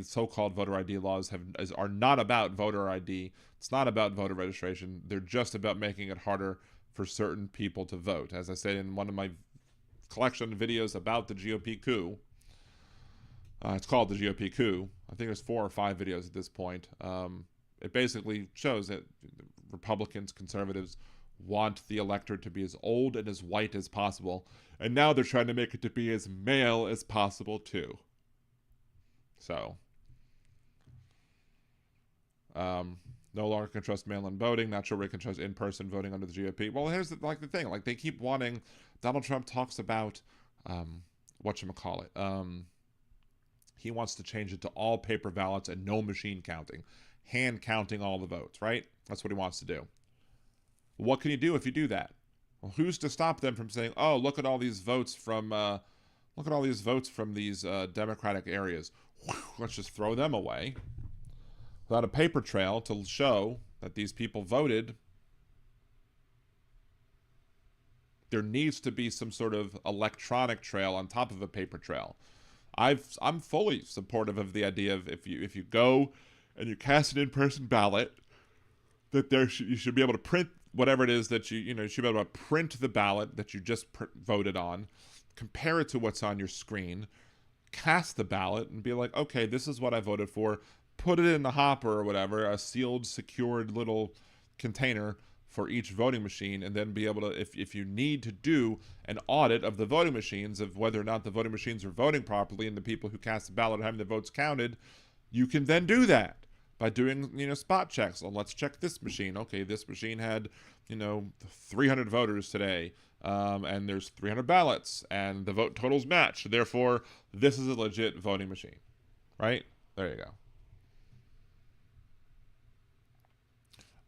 so-called voter ID laws are not about voter ID. It's not about voter registration. They're just about making it harder for certain people to vote. As I said in one of my collection of videos about the GOP coup, it's called the GOP coup. I think there's 4 or 5 videos at this point. It basically shows that Republicans, conservatives want the electorate to be as old and as white as possible. And now they're trying to make it to be as male as possible, too. So, no longer can trust mail-in voting. Not sure we can trust in-person voting under the GOP. Well, here's the thing. Like, they keep wanting... Donald Trump talks about, he wants to change it to all paper ballots and no machine counting. Hand counting all the votes, right? That's what he wants to do. What can you do if you do that? Well, who's to stop them from saying, oh, look at all these votes from these Democratic areas. Let's just throw them away. Without a paper trail to show that these people voted, there needs to be some sort of electronic trail on top of a paper trail. I'm fully supportive of the idea of if you go and you cast an in-person ballot, that you should be able to print whatever it is that you should be able to print the ballot that you just voted on, compare it to what's on your screen, cast the ballot, and be like, okay, this is what I voted for. Put it in the hopper or whatever, a sealed, secured little container for each voting machine, and then be able to, if you need to do an audit of the voting machines, of whether or not the voting machines are voting properly and the people who cast the ballot are having their votes counted, you can then do that by doing, spot checks. Well, let's check this machine. Okay, this machine had, 300 voters today, and there's 300 ballots, and the vote totals match. Therefore, this is a legit voting machine, right? There you go.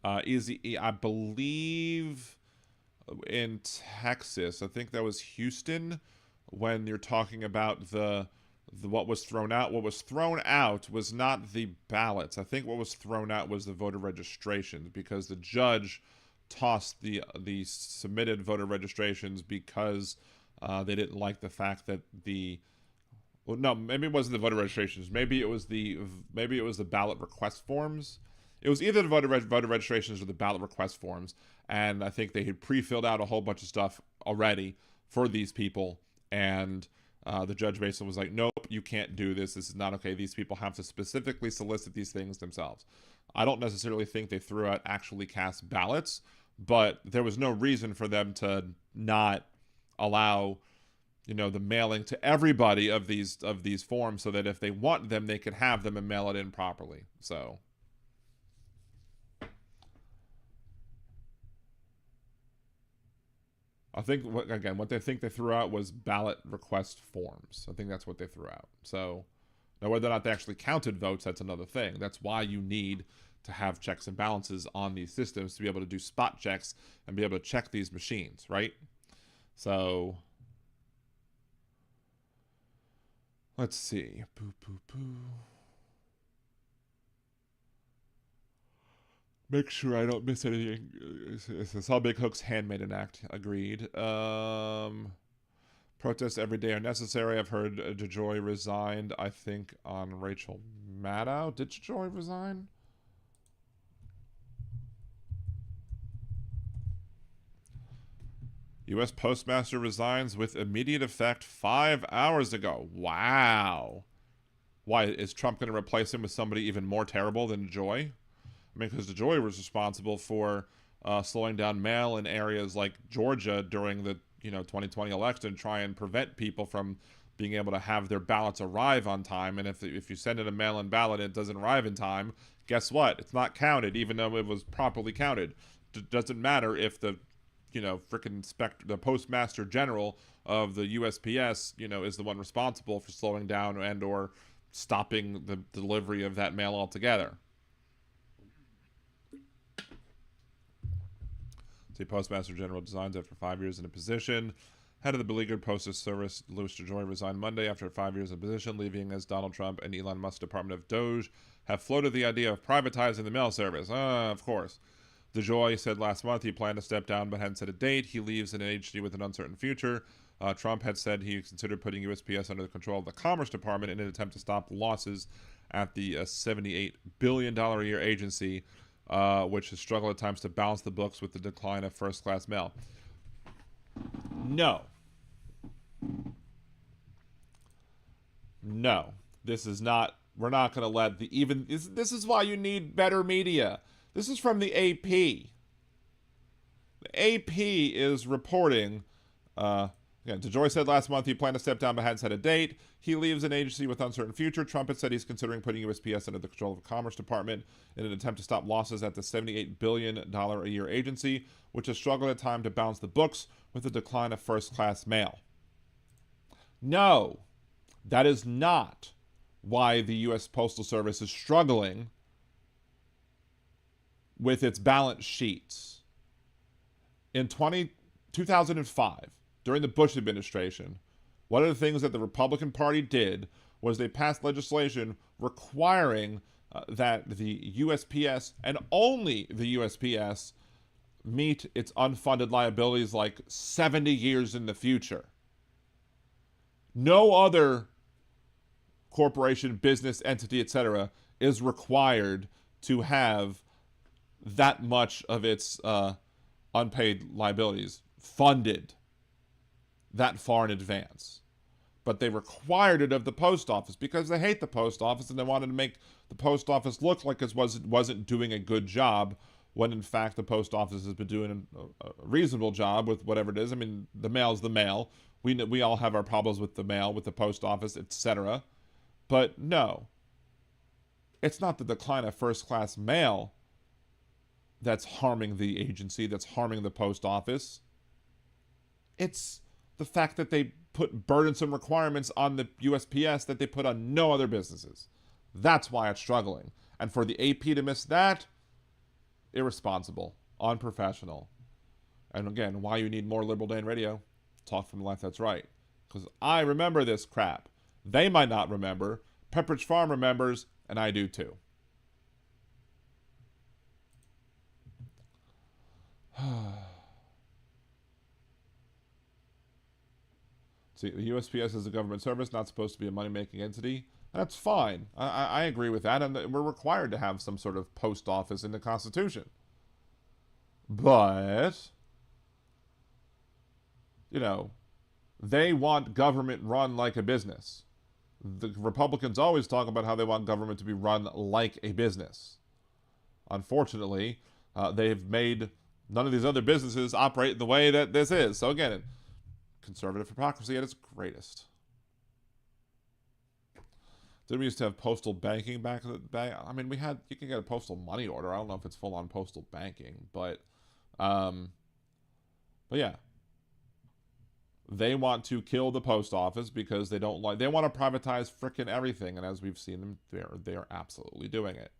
I believe in Texas, I think that was Houston, when you're talking about the what was thrown out. What was thrown out was not the ballots. I think what was thrown out was the voter registrations, because the judge tossed the submitted voter registrations because they didn't like the fact that no, maybe it wasn't the voter registrations. Maybe it was the ballot request forms. It was either the voter registrations or the ballot request forms, and I think they had pre-filled out a whole bunch of stuff already for these people, and the judge basically was like, nope, you can't do this. This is not okay. These people have to specifically solicit these things themselves. I don't necessarily think they threw out actually cast ballots, but there was no reason for them to not allow, the mailing to everybody of these forms, so that if they want them, they could have them and mail it in properly. So I think, what they think they threw out was ballot request forms. I think that's what they threw out. So now, whether or not they actually counted votes, that's another thing. That's why you need to have checks and balances on these systems, to be able to do spot checks and be able to check these machines, right? So let's see. Make sure I don't miss anything. It says all big hooks handmade an act. Agreed. Protests every day are necessary. I've heard DeJoy resigned, I think, on Rachel Maddow. Did DeJoy resign? U.S. Postmaster resigns with immediate effect 5 hours ago. Wow. Why, is Trump going to replace him with somebody even more terrible than DeJoy? I mean, because DeJoy was responsible for slowing down mail in areas like Georgia during the 2020 election, try and prevent people from being able to have their ballots arrive on time. And if you send in a mail-in ballot and it doesn't arrive in time, guess what? It's not counted, even though it was properly counted. Doesn't matter if the the Postmaster General of the USPS is the one responsible for slowing down and or stopping the delivery of that mail altogether. The Postmaster General resigns after 5 years in a position. Head of the beleaguered Postal Service, Louis DeJoy, resigned Monday after 5 years in position, leaving as Donald Trump and Elon Musk's Department of Doge have floated the idea of privatizing the mail service. Of course. DeJoy said last month he planned to step down but hadn't set a date. He leaves an agency with an uncertain future. Trump had said he considered putting USPS under the control of the Commerce Department in an attempt to stop losses at the $78 billion a year agency, which has struggled at times to balance the books with the decline of first-class mail. No. This is not, we're not going to let this is why you need better media. This is from the AP. The AP is reporting, DeJoy said last month he planned to step down but hadn't set a date. He leaves an agency with uncertain future. Trump had said he's considering putting USPS under the control of the Commerce Department in an attempt to stop losses at the $78 billion a year agency, which has struggled at times to balance the books with the decline of first-class mail. No, that is not why the U.S. Postal Service is struggling with its balance sheets. In 2005, during the Bush administration, one of the things that the Republican Party did was they passed legislation requiring that the USPS, and only the USPS, meet its unfunded liabilities like 70 years in the future. No other corporation, business, entity, etc. is required to have that much of its unpaid liabilities funded that far in advance. But they required it of the post office because they hate the post office and they wanted to make the post office look like it wasn't doing a good job when in fact the post office has been doing a reasonable job with whatever it is. I mean, the mail's the mail. We all have our problems with the mail, with the post office, etc. But no, it's not the decline of first-class mail that's harming the agency, that's harming the post office. It's the fact that they put burdensome requirements on the USPS that they put on no other businesses. That's why it's struggling. And for the AP to miss that, irresponsible, unprofessional. And again, why you need more Liberal Dan Radio. Talk from the left, that's right. Because I remember this crap. They might not remember. Pepperidge Farm remembers, and I do too. See, the USPS is a government service, not supposed to be a money-making entity. That's fine. I agree with that, and we're required to have some sort of post office in the Constitution. But, you know, they want government run like a business. The Republicans always talk about how they want government to be run like a business. Unfortunately, they've made none of these other businesses operate the way that this is. So again, conservative hypocrisy at its greatest. Did we used to have postal banking back in the day? I mean, you can get a postal money order. I don't know if it's full-on postal banking, but yeah. They want to kill the post office because they want to privatize frickin' everything, and as we've seen them, they are absolutely doing it.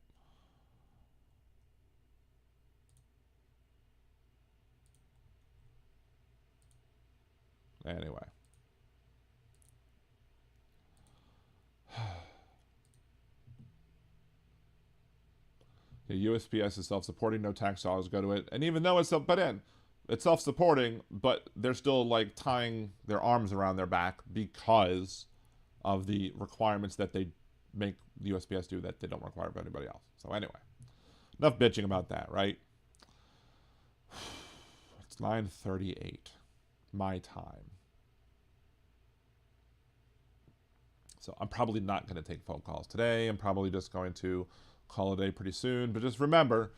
Anyway. The USPS is self-supporting, no tax dollars go to it. And even though it's self-supporting, but they're still like tying their arms around their back because of the requirements that they make the USPS do that they don't require of anybody else. So anyway, enough bitching about that, right? It's 9:38, my time. So I'm probably not going to take phone calls today. I'm probably just going to call it a day pretty soon. But just remember,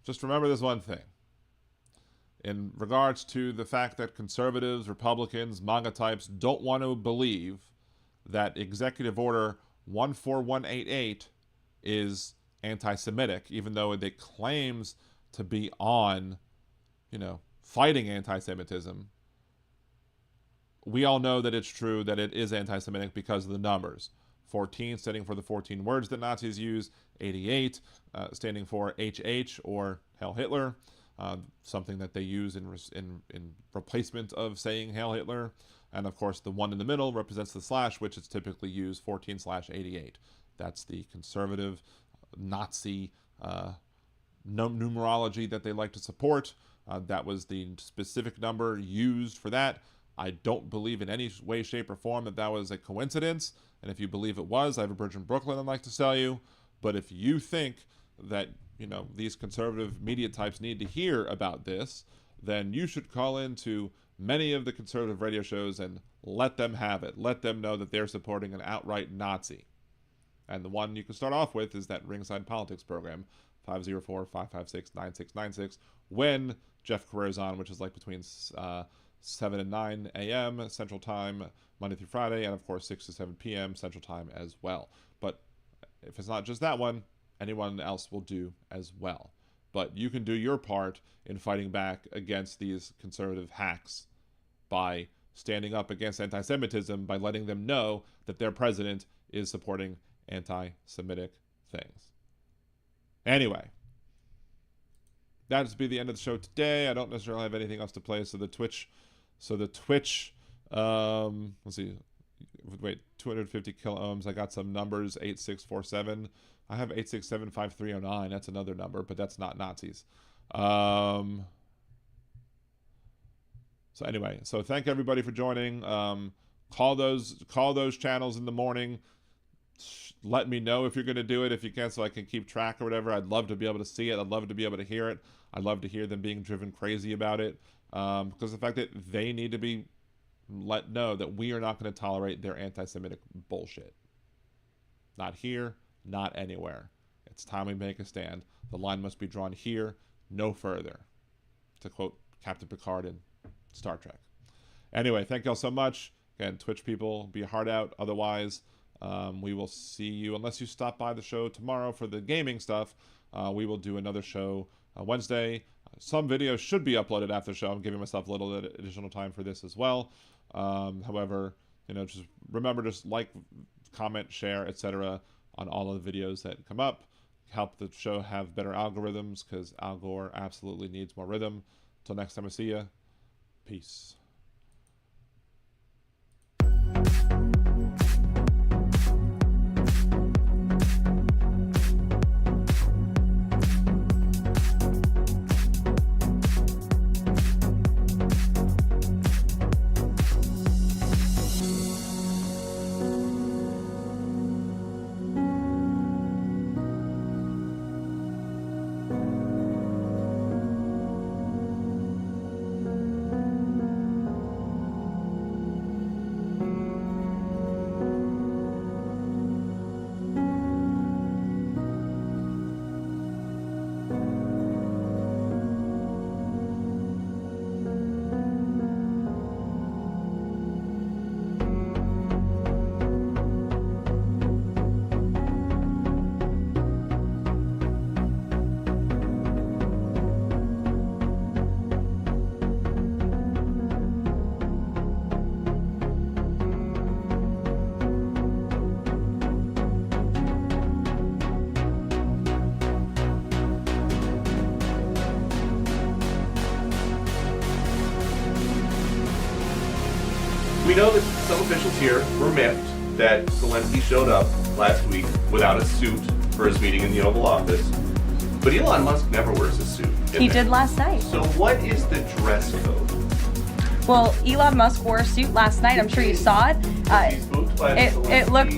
just remember this one thing. In regards to the fact that conservatives, Republicans, MAGA types don't want to believe that Executive Order 14188 is anti-Semitic, even though it claims to be on, fighting anti-Semitism. We all know that it's true that it is anti-Semitic because of the numbers. 14 standing for the 14 words that Nazis use. 88 standing for HH or Hail Hitler, something that they use in replacement of saying Hail Hitler. And of course, the one in the middle represents the slash, which is typically used 14/88. That's the conservative Nazi numerology that they like to support. That was the specific number used for that. I don't believe in any way, shape, or form that was a coincidence. And if you believe it was, I have a bridge in Brooklyn I'd like to sell you. But if you think that, these conservative media types need to hear about this, then you should call into many of the conservative radio shows and let them have it. Let them know that they're supporting an outright Nazi. And the one you can start off with is that Ringside Politics program, 504-556-9696, when Jeff Carrera's on, which is like between 7 and 9 a.m. Central Time, Monday through Friday, and of course 6 to 7 p.m. Central Time as well. But if it's not just that one, anyone else will do as well. But you can do your part in fighting back against these conservative hacks by standing up against anti-Semitism, by letting them know that their president is supporting anti-Semitic things. Anyway, that'll be the end of the show today. I don't necessarily have anything else to play, so the Twitch, let's see, wait, 250 kilo ohms. I got some numbers, 8647. I have 8675309. That's another number, but that's not Nazis. So anyway, so thank everybody for joining. Call those channels in the morning. Let me know if you're going to do it, if you can, so I can keep track or whatever. I'd love to be able to see it. I'd love to be able to hear it. I'd love to hear them being driven crazy about it. Because the fact that they need to be let know that we are not going to tolerate their anti-Semitic bullshit. Not here, not anywhere. It's time we make a stand. The line must be drawn here, no further. To quote Captain Picard in Star Trek. Anyway, thank y'all so much. Again, Twitch people, be hard out. Otherwise, we will see you, unless you stop by the show tomorrow for the gaming stuff. We will do another show Wednesday. Some videos should be uploaded after the show. I'm giving myself a little bit additional time for this as well. However, just remember, just like, comment, share, etc. on all of the videos that come up. Help the show have better algorithms, because Al Gore absolutely needs more rhythm. Till next time I see you, peace. We know that some officials here were miffed that Zelensky showed up last week without a suit for his meeting in the Oval Office, but Elon Musk never wears a suit. He did last night. So what is the dress code? Well, Elon Musk wore a suit last night. I'm sure you saw it. He's booked by It looked.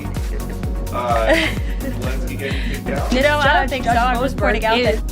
Zelensky getting kicked out? No, I don't think so. I'm just pointing out that